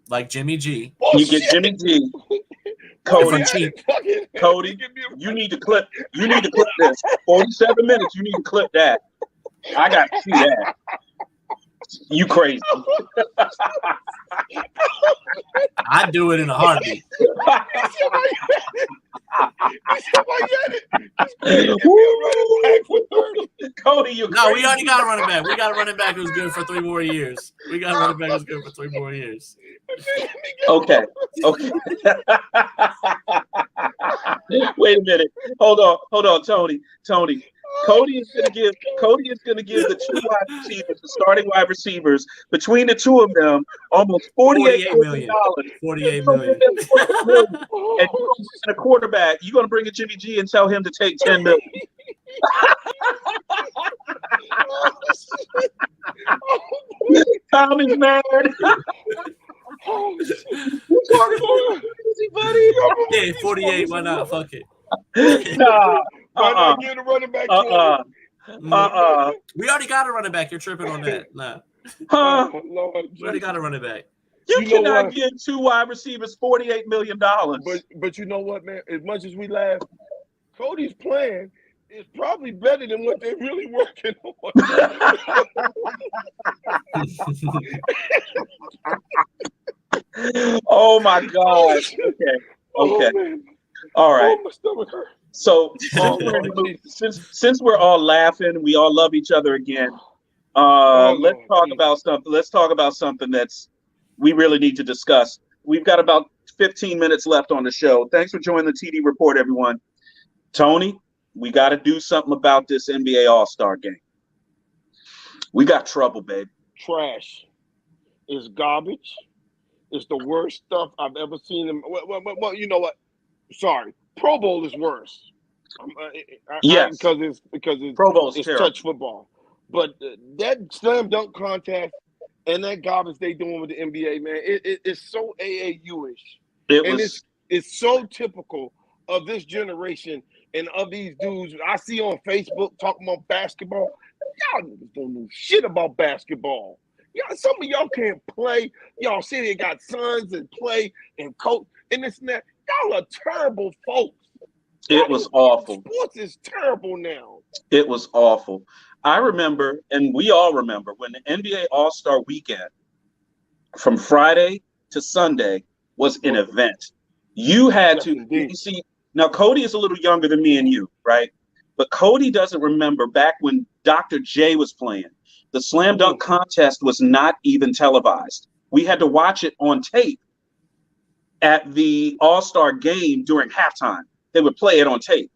like Jimmy G. You get Jimmy G. Cody, you need to clip. You need to clip this. 47 minutes. You need to clip that. I got to see that. You crazy. I'd do it in a heartbeat. Cody, you no, we already got a running back. We got a running back who's good for 3 more years. We got a running back who's good for 3 more years. Okay. Wait a minute. Hold on, Tony. Cody is gonna give the 2 wide receivers, the starting wide receivers, between the 2 of them, almost $48 million. $48 million. And a quarterback, you're gonna bring in Jimmy G and tell him to take $10 million. Tom is mad. Buddy. Yeah, 48. Why not? Fuck it. Why not get a running back? We already got a running back. You're tripping on that. Nah. We already got a running back. You cannot give 2 wide receivers $48 million. But you know what, man? As much as we laugh, Cody's plan is probably better than what they're really working on. Oh my gosh. Okay. All right. My stomach hurt. So since we're all laughing, we all love each other again. Let's talk about something. Let's talk about something that's we really need to discuss. We've got about 15 minutes left on the show. Thanks for joining the TD Report, everyone. Tony, we got to do something about this NBA All-Star game. We got trouble, babe. Trash. It's garbage. It's the worst stuff I've ever seen. Well, you know what? Sorry. Pro Bowl is worse. Yes. Because Pro Bowl is terrible. Touch football. But that slam dunk contest and that garbage they doing with the NBA, man, it's so AAU-ish. It's so typical of this generation and of these dudes I see on Facebook talking about basketball. Y'all niggas don't know shit about basketball. Some of y'all can't play. Y'all say they got sons and play and coach and this and that. Y'all are terrible folks. It was awful. Sports is terrible now. It was awful. I remember, and we all remember, when the NBA All-Star Weekend from Friday to Sunday was an event. You had to indeed. you see. Now Cody is a little younger than me and you, right? But Cody doesn't remember back when Dr. J was playing. The slam dunk contest was not even televised. We had to watch it on tape at the All-Star game during halftime. They would play it on tape.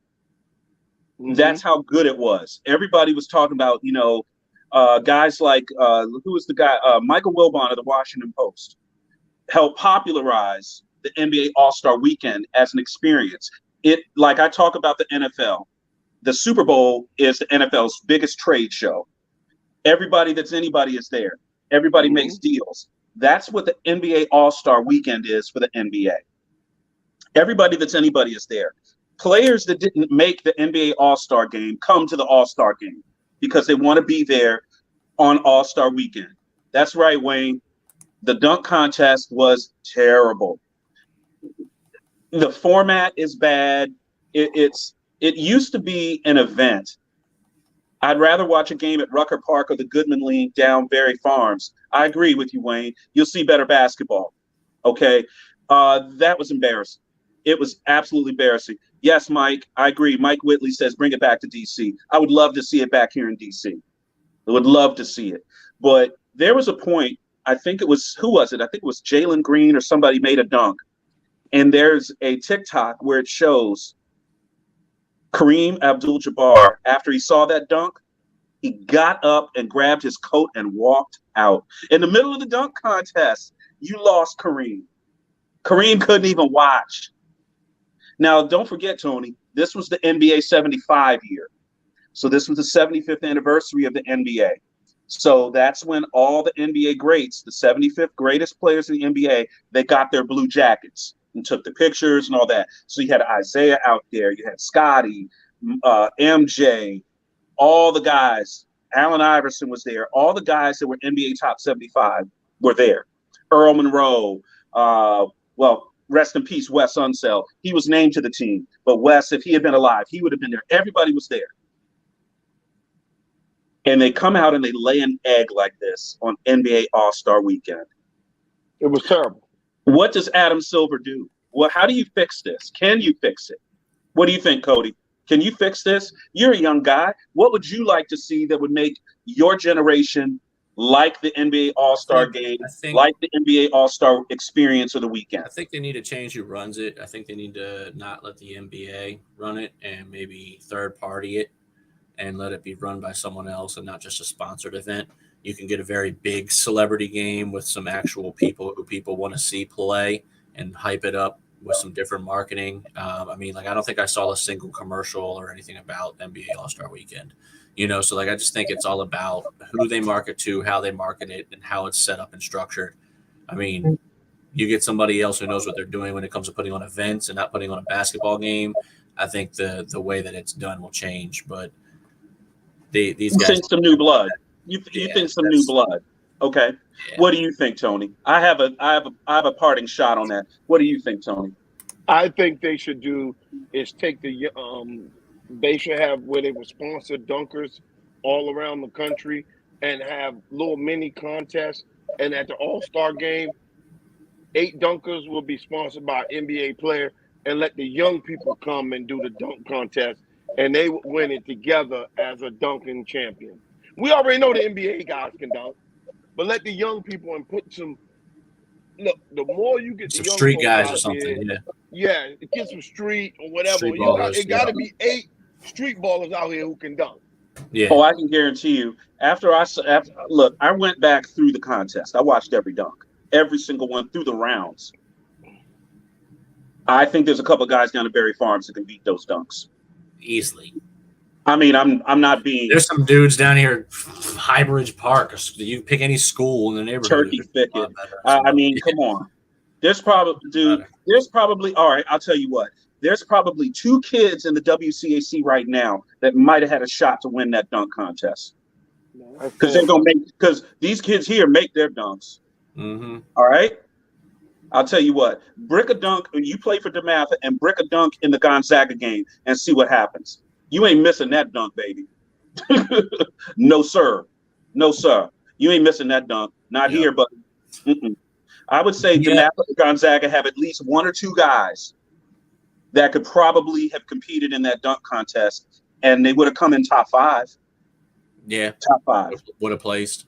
That's how good it was. Everybody was talking about, guys like who was the guy? Michael Wilbon of the Washington Post helped popularize the NBA All-Star Weekend as an experience. It, like I talk about the NFL, the Super Bowl is the NFL's biggest trade show. Everybody that's anybody is there. Everybody makes deals. That's what the NBA All-Star Weekend is for the NBA. Everybody that's anybody is there. Players that didn't make the NBA All-Star game come to the All-Star game because they want to be there on All-Star Weekend. That's right, Wayne. The dunk contest was terrible. The format is bad. It used to be an event. I'd rather watch a game at Rucker Park or the Goodman League down Berry Farms. I agree with you, Wayne. You'll see better basketball. Okay. That was embarrassing. It was absolutely embarrassing. Yes, Mike, I agree. Mike Whitley says bring it back to DC. I would love to see it back here in DC. I would love to see it. But there was a point, I think it was, who was it? I think it was Jalen Green or somebody made a dunk. And there's a TikTok where it shows Kareem Abdul-Jabbar, after he saw that dunk, he got up and grabbed his coat and walked out. In the middle of the dunk contest, you lost Kareem. Kareem couldn't even watch. Now, don't forget, Tony, this was the NBA 75 year. So this was the 75th anniversary of the NBA. So that's when all the NBA greats, the 75th greatest players in the NBA, they got their blue jackets and took the pictures and all that. So you had Isaiah out there, you had Scotty, MJ, all the guys. Allen Iverson was there. All the guys that were NBA top 75 were there. Earl Monroe, rest in peace, Wes Unseld. He was named to the team. But Wes, if he had been alive, he would have been there. Everybody was there. And they come out and they lay an egg like this on NBA All-Star Weekend. It was terrible. What does Adam Silver do? Well, how do you fix this? Can you fix it? What do you think, Cody? Can you fix this? You're a young guy. What would you like to see that would make your generation like the NBA All-Star game, like the NBA All-Star experience of the weekend? I think they need to change who runs it. I think they need to not let the NBA run it and maybe third party it and let it be run by someone else and not just a sponsored event. You can get a very big celebrity game with some actual people who people want to see play and hype it up with some different marketing. I don't think I saw a single commercial or anything about NBA All-Star Weekend. So I just think it's all about who they market to, how they market it, and how it's set up and structured. You get somebody else who knows what they're doing when it comes to putting on events and not putting on a basketball game. I think the way that it's done will change, but these guys think some new blood. You think some new blood. Okay. Yeah. What do you think, Tony? I have a parting shot on that. What do you think, Tony? I think they should do is take they should have where they would sponsor dunkers all around the country and have little mini contests. And at the All-Star game, 8 dunkers will be sponsored by an NBA player, and let the young people come and do the dunk contest, and they would win it together as a dunking champion. We already know the NBA guys can dunk, but let the young people and put some. Look, the more you get some the young street guys or something, get some street or whatever. It got to be 8 street ballers out here who can dunk. Yeah. Oh, I can guarantee you. After I went back through the contest. I watched every dunk, every single one through the rounds. I think there's a couple of guys down at Berry Farms that can beat those dunks easily. I'm not being. There's some dudes down here, Highbridge Park. You pick any school in the neighborhood. Turkey Thicket. Come on. There's probably. All right, I'll tell you what. There's probably 2 kids in the WCAC right now that might have had a shot to win that dunk contest. Because these kids here make their dunks. Mm-hmm. All right. I'll tell you what. Brick a dunk when you play for DeMatha and brick a dunk in the Gonzaga game and see what happens. You ain't missing that dunk, baby. No, sir. No, sir. You ain't missing that dunk. Not here, but I would say DeMatha and Gonzaga have at least one or two guys that could probably have competed in that dunk contest, and they would have come in top 5. Yeah, top 5 would have placed.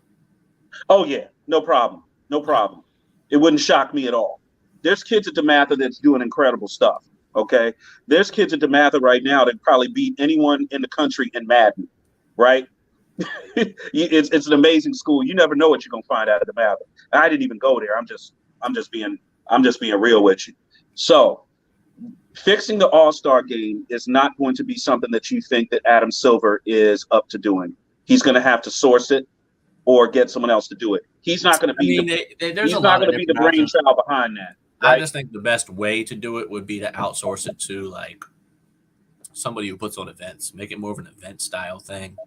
Oh yeah, no problem, no problem. It wouldn't shock me at all. There's kids at DeMatha that's doing incredible stuff. Okay, there's kids at DeMatha right now that probably beat anyone in the country in Madden, right? It's an amazing school. You never know what you're gonna find out of DeMatha. I didn't even go there. I'm just being real with you. So fixing the All-Star game is not going to be something that you think that Adam Silver is up to doing. He's going to have to source it or get someone else to do it. He's not going to be the brainchild behind that. Right? I just think the best way to do it would be to outsource it to like somebody who puts on events, make it more of an event style thing.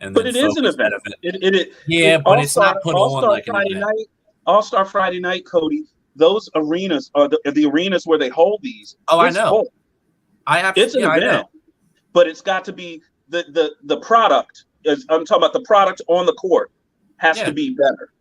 And but it is an event. But it's not put on like an event. All-Star Friday night, Cody. Those arenas are the arenas where they hold these. Oh, I know. Full. It's an event, but it's got to be the product. I'm talking about the product on the court has to be better.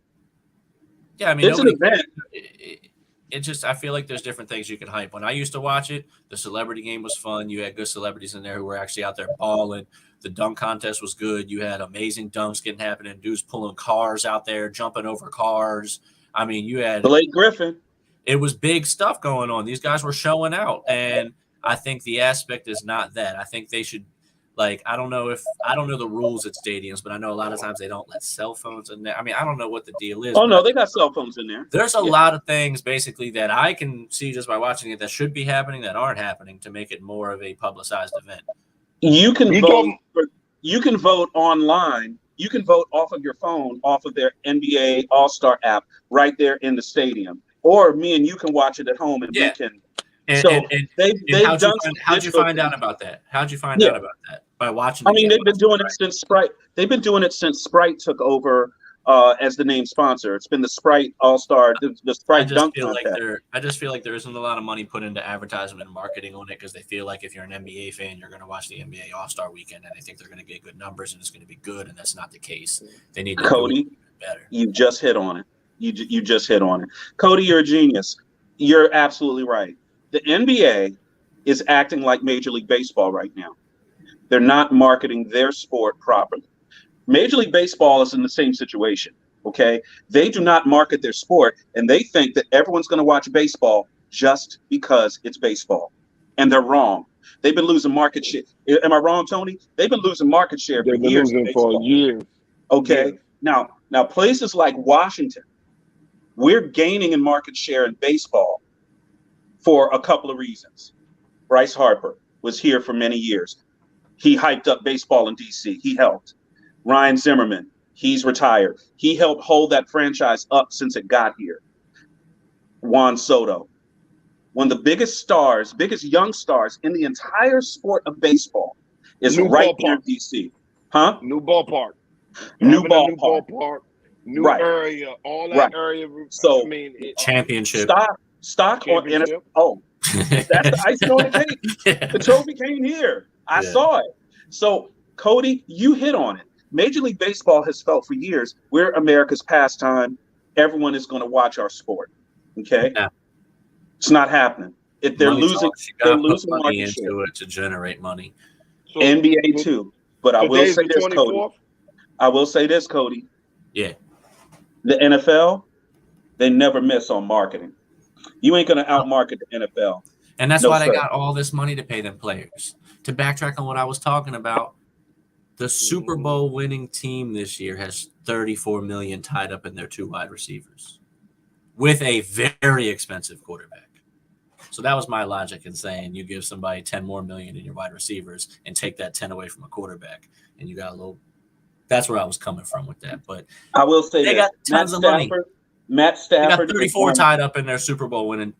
Yeah, I mean, it's an event. It just, I feel like there's different things you can hype. When I used to watch it, the celebrity game was fun. You had good celebrities in there who were actually out there balling. The dunk contest was good. You had amazing dunks getting happening. Dudes pulling cars out there, jumping over cars. I mean, you had Blake Griffin. It was big stuff going on. These guys were showing out. And I think the aspect is not that. I think they should, like, I don't know the rules at stadiums, but I know a lot of times they don't let cell phones in there. I mean, I don't know what the deal is. Oh, no, they got cell phones in there. There's a lot of things basically that I can see just by watching it that should be happening that aren't happening to make it more of a publicized event. You can vote online. You can vote off of your phone, off of their NBA All-Star app right there in the stadium. Or me and you can watch it at home and we can. How'd you find out about that? How'd you find out about that? By watching. I mean, they've been doing it since Sprite. They've been doing it since Sprite took over as the name sponsor. It's been the Sprite All-Star, the Sprite Dunk Contest. I just feel like there isn't a lot of money put into advertisement and marketing on it because they feel like if you're an NBA fan, you're going to watch the NBA All-Star Weekend and they think they're going to get good numbers and it's going to be good, and that's not the case. They need to Cody, do it better. You just hit on it. You just hit on it. Cody, you're a genius. You're absolutely right. The NBA is acting like Major League Baseball right now. They're not marketing their sport properly. Major League Baseball is in the same situation, okay? They do not market their sport, and they think that everyone's going to watch baseball just because it's baseball. And they're wrong. They've been losing market share. Am I wrong, Tony? They've been losing market share for years. Okay? Years. Now places like Washington, we're gaining in market share in baseball for a couple of reasons. Bryce Harper was here for many years. He hyped up baseball in D.C. He helped. Ryan Zimmerman, he's retired. He helped hold that franchise up since it got here. Juan Soto, one of the biggest young stars in the entire sport of baseball, is right here in D.C. Huh? New ballpark. New ballpark. New area. All that area. So, I mean, championship. Stock on NFL. Oh, that's the icing on the cake. The trophy came here. I saw it. So, Cody, you hit on it. Major League Baseball has felt for years we're America's pastime. Everyone is going to watch our sport. Okay, It's not happening. If they're losing money into it to generate money. So, NBA too. But I will say this, Cody. I will say this, Cody. Yeah. The NFL, they never miss on marketing. You ain't going to outmarket the NFL. And that's why they got all this money to pay them players. To backtrack on what I was talking about, the Super Bowl winning team this year has $34 million tied up in their 2 wide receivers with a very expensive quarterback. So that was my logic in saying you give somebody $10 more million in your wide receivers and take that 10 away from a quarterback, and you got a little. That's where I was coming from with that. But I will say they got tons of money. Matt Stafford got 34 tied up in their Super Bowl winning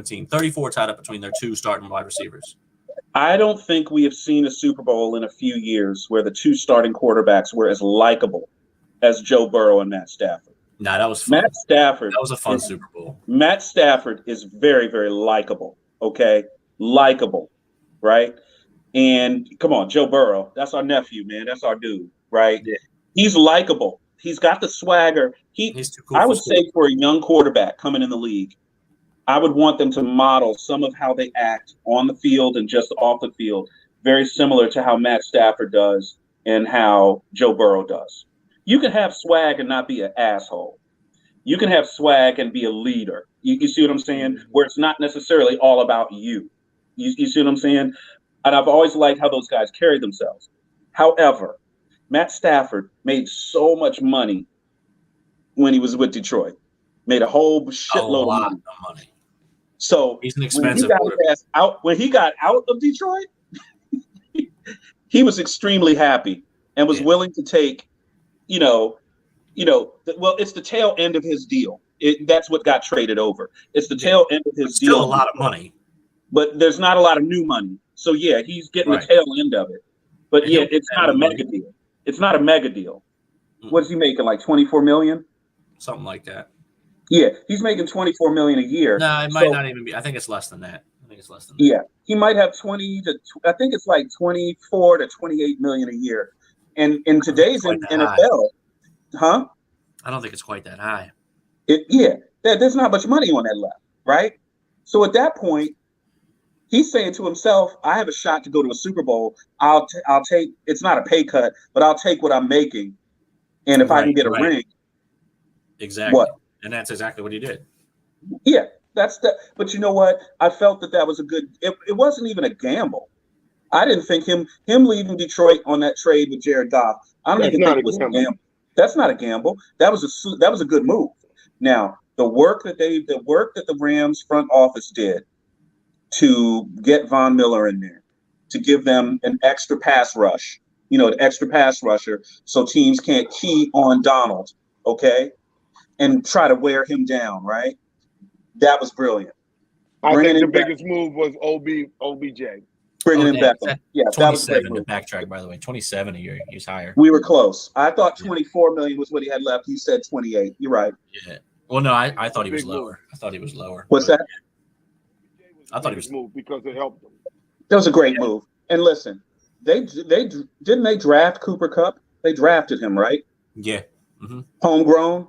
team. 34 tied up between their 2 starting wide receivers. I don't think we have seen a Super Bowl in a few years where the 2 starting quarterbacks were as likable as Joe Burrow and Matt Stafford. Nah, that was fun. That was a fun Super Bowl. Matt Stafford is very, very likable. Okay, likable, right? And come on, Joe Burrow. That's our nephew, man. That's our dude, right? Yeah. He's likable. He's got the swagger. He's too cool I for would school. say for a young quarterback coming in the league, I would want them to model some of how they act on the field and just off the field, very similar to how Matt Stafford does and how Joe Burrow does. You can have swag and not be an asshole. You can have swag and be a leader. You see what I'm saying? Where it's not necessarily all about you. You see what I'm saying? And I've always liked how those guys carry themselves. However, Matt Stafford made so much money when he was with Detroit. Made a whole shitload of money. So he's an expensive when he got out of Detroit, he was extremely happy and was willing to take, well, it's the tail end of his deal. That's what got traded over. It's the tail end of his deal. Still a lot of money, but there's not a lot of new money. So yeah, he's getting the tail end of it. But and it's not a mega deal. It's not a mega deal. What's he making? Like 24 million? Something like that. Yeah, he's making 24 million a year. No, it might not even be. I think it's less than that. Yeah, he might have 20 to. I think it's like 24 to 28 million a year. And in today's NFL, huh? I don't think it's quite that high. There's not much money on that left, right? So at that point, he's saying to himself, "I have a shot to go to a Super Bowl. I'll take. It's not a pay cut, but I'll take what I'm making, and if I can get a ring." Exactly. What? And that's exactly what he did. Yeah, that's that. But you know what? I felt that was a good. It wasn't even a gamble. I didn't think him leaving Detroit on that trade with Jared Goff. I don't even think it was a gamble. That's not a gamble. That was a good move. Now the work that the Rams front office did to get Von Miller in there, to give them an extra pass rush, an extra pass rusher, so teams can't key on Donald. Okay. And try to wear him down, right? That was brilliant. I think the biggest move was OBJ. Bringing him back. Yeah, that was 27 to backtrack, by the way. 27 a year. He's higher. We were close. I thought 24 million was what he had left. He said 28. You're right. Yeah. Well, no, I thought he was lower. I thought he was lower. What's that? I thought he was moved because it helped him. That was a great move. And listen, they didn't they draft Cooper Kupp? They drafted him, right? Yeah. Mm-hmm. Homegrown.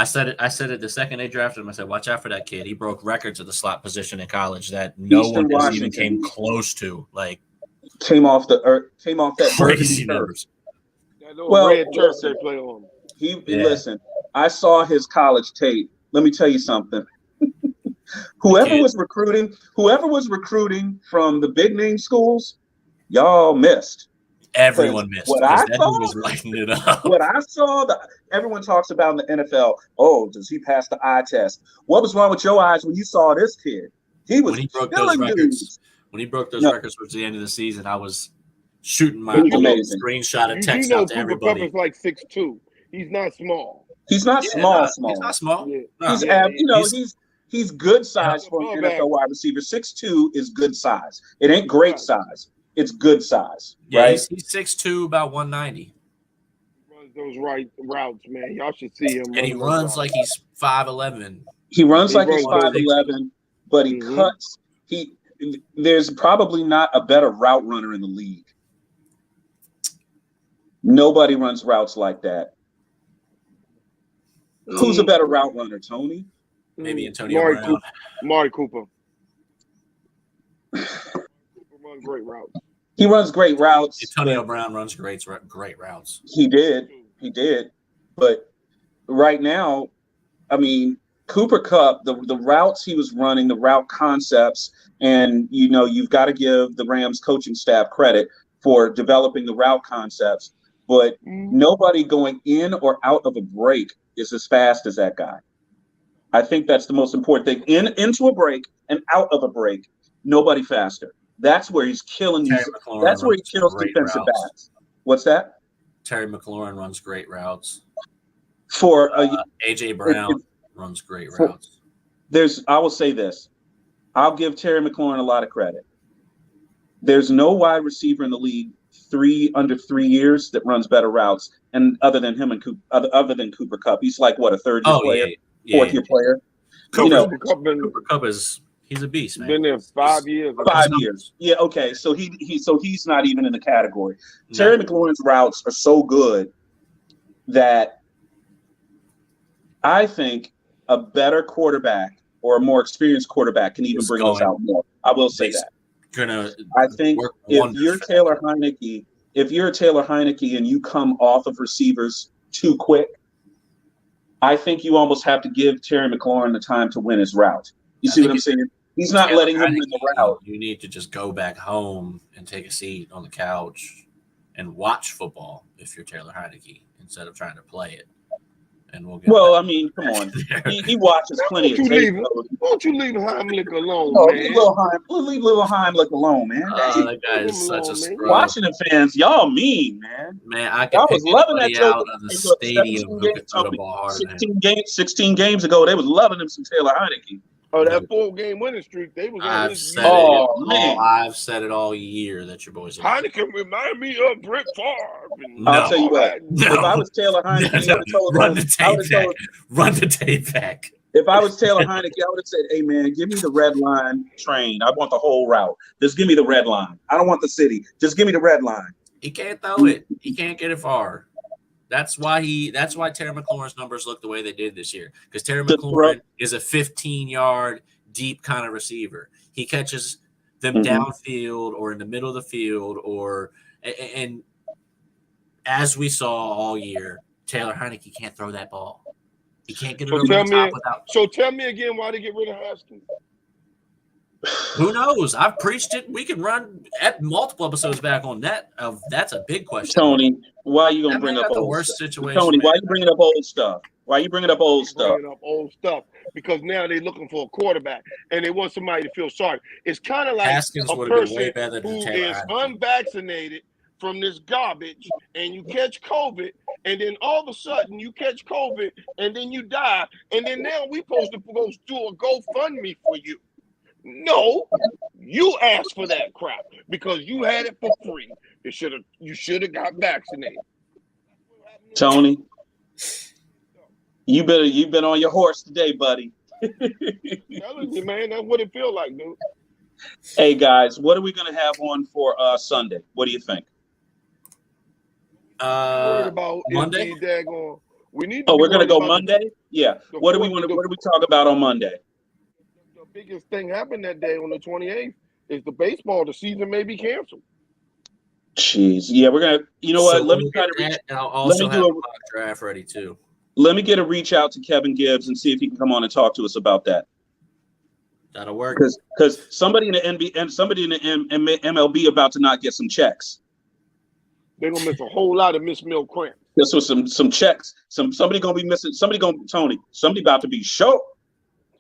I said it the second they drafted him. I said, watch out for that kid. He broke records of the slot position in college that no one even came close to. Like came off that crazy numbers. Red turf they play on. Listen, I saw his college tape. Let me tell you something. Whoever was recruiting from the big name schools, y'all missed. Everyone missed. What I saw was lighting it up. What I saw, everyone talks about in the NFL. Oh, does he pass the eye test? What was wrong with your eyes when you saw this kid? He was when he broke those records. When he broke those records towards the end of the season, I was shooting my screenshot and text out to everybody. Cooper Kupp is like 6'2". He's not small. He's not small. He's not small. Yeah. He's good size for an NFL wide receiver. 6'2" is good size. It ain't great size. It's good size, right? He's 6'2", about 190. He runs those right routes, man. Y'all should see him. And he runs like he's 5'11". He runs like he's 5'11", but he cuts. There's probably not a better route runner in the league. Nobody runs routes like that. Who's a better route runner, Tony? Maybe Antonio Brown. Amari Cooper. Runs great routes. He runs great routes. Antonio Brown runs great routes. He did. But right now, I mean, Cooper Kupp, the routes he was running, the route concepts, and you've got to give the Rams coaching staff credit for developing the route concepts. But nobody going in or out of a break is as fast as that guy. I think that's the most important thing. Into a break and out of a break, nobody faster. That's where he's killing you. That's where he kills defensive backs. What's that? Terry McLaurin runs great routes. For AJ Brown runs great routes. I will say this. I'll give Terry McLaurin a lot of credit. There's no wide receiver in the league under 3 years that runs better routes, and other than him and other than Cooper Kupp. He's like what, a third year player, fourth year player. Cooper Kupp is. He's a beast, man. Been there 5 years. 5 years. Yeah, okay. So he's not even in the category. No. Terry McLaurin's routes are so good that I think a better quarterback or a more experienced quarterback can even bring us out more. I will say that. I think if you're Taylor Heineke, and you come off of receivers too quick, I think you almost have to give Terry McLaurin the time to win his route. You see what I'm saying? He's not letting him win the route. You need to just go back home and take a seat on the couch and watch football if you're Taylor Heineke instead of trying to play it. And we'll get I mean, come on. He watches plenty of tape. Won't you leave Heimlich alone, man? Leave little Heimlich alone, man. That guy is such a scrub. Washington fans, y'all mean, man. Man, I was loving that out of the stadium who could throw the ball harder 16 games ago, they was loving him some Taylor Heineke. Oh, that 4-game winning streak, they was on his I've said it all year that your boys are Heineken remind me of Brett Favre. I'll tell you what. If I was Taylor Heineke, I would have told run the tape back. If I was Taylor Heineke, I would have said, hey man, give me the red line train. I want the whole route. Just give me the red line. I don't want the city. Just give me the red line. He can't throw it. He can't get it far. That's why Terry McLaurin's numbers look the way they did this year. Because Terry McLaurin is a 15-yard deep kind of receiver. He catches them downfield or in the middle of the field, and as we saw all year, Taylor Heineke can't throw that ball. He can't get it over the top without. So tell me again why they get rid of Haskins. Who knows? I've preached it. We can run at multiple episodes back on that. That's a big question. Tony, why are you going to bring up old stuff? Situation, Tony, why are you bringing up old stuff? Bringing up old stuff? Because now they're looking for a quarterback and they want somebody to feel sorry. It's kind of like Haskins a person who is unvaccinated from this garbage and you catch COVID and then all of a sudden you catch COVID and then you die and then now we supposed to go do a GoFundMe for you. No, you asked for that crap because you had it for free. You should have got vaccinated. Tony, you've been on your horse today, buddy. Telling you, man, that's what it feels like, dude. Hey guys, what are we gonna have on for Sunday? What do you think? About Monday. We're gonna go Monday. Yeah. What do we talk about on Monday? The biggest thing happened that day on the 28th is the season may be canceled. Jeez. Yeah, we're gonna. You know what? Let me try to reach. And I'll also have a mock draft ready too. Let me get a reach out to Kevin Gibbs and see if he can come on and talk to us about that. That'll work. Because somebody in the NBA and somebody in the MLB about to not get some checks. They're gonna miss a whole lot of Miss Mill cramps. This was some checks. Somebody gonna be missing. Somebody about to be short.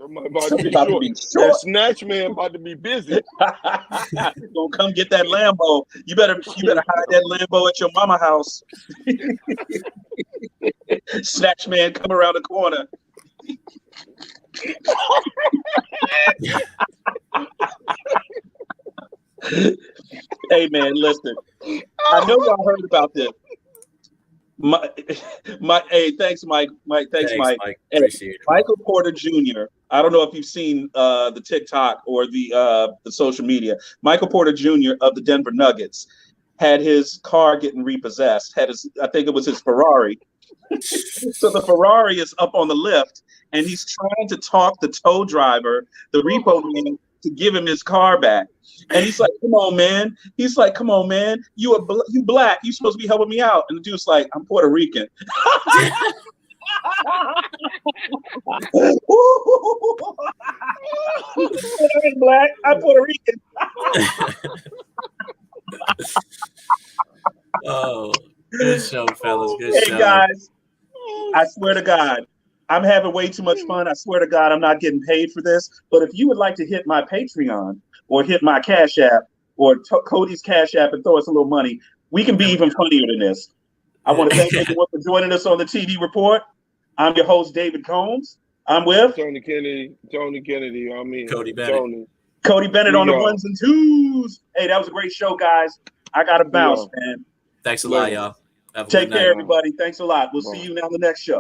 Somebody about to be short. That snatch man about to be busy. Gonna come get that Lambo. You better hide that Lambo at your mama house. Snatch man come around the corner. Hey man, listen. I know y'all heard about this. Hey, thanks, Mike. Thanks, Mike. Appreciate it. Michael Porter Jr. I don't know if you've seen the TikTok or the social media. Michael Porter Jr. of the Denver Nuggets had his car getting repossessed. I think it was his Ferrari. So the Ferrari is up on the lift, and he's trying to talk the tow driver, the repo man, to give him his car back. And he's like, come on, man. He's like, come on, man. You black. You supposed to be helping me out. And the dude's like, I'm Puerto Rican. I ain't black. I'm Puerto Rican. Oh, good show, fellas. Good show. Hey, guys. I swear to God, I'm having way too much fun. I swear to God, I'm not getting paid for this. But if you would like to hit my Patreon or hit my Cash App or Cody's Cash App and throw us a little money, we can be even funnier than this. I want to thank everyone for joining us on the TD Report. I'm your host, David Combs. I'm with Tony Kennedy. Cody Bennett. Cody Bennett on the ones and twos. Hey, that was a great show, guys. I got to bounce, man. Thanks a lot, y'all. Take care, everybody. Thanks a lot. We'll see you now on the next show.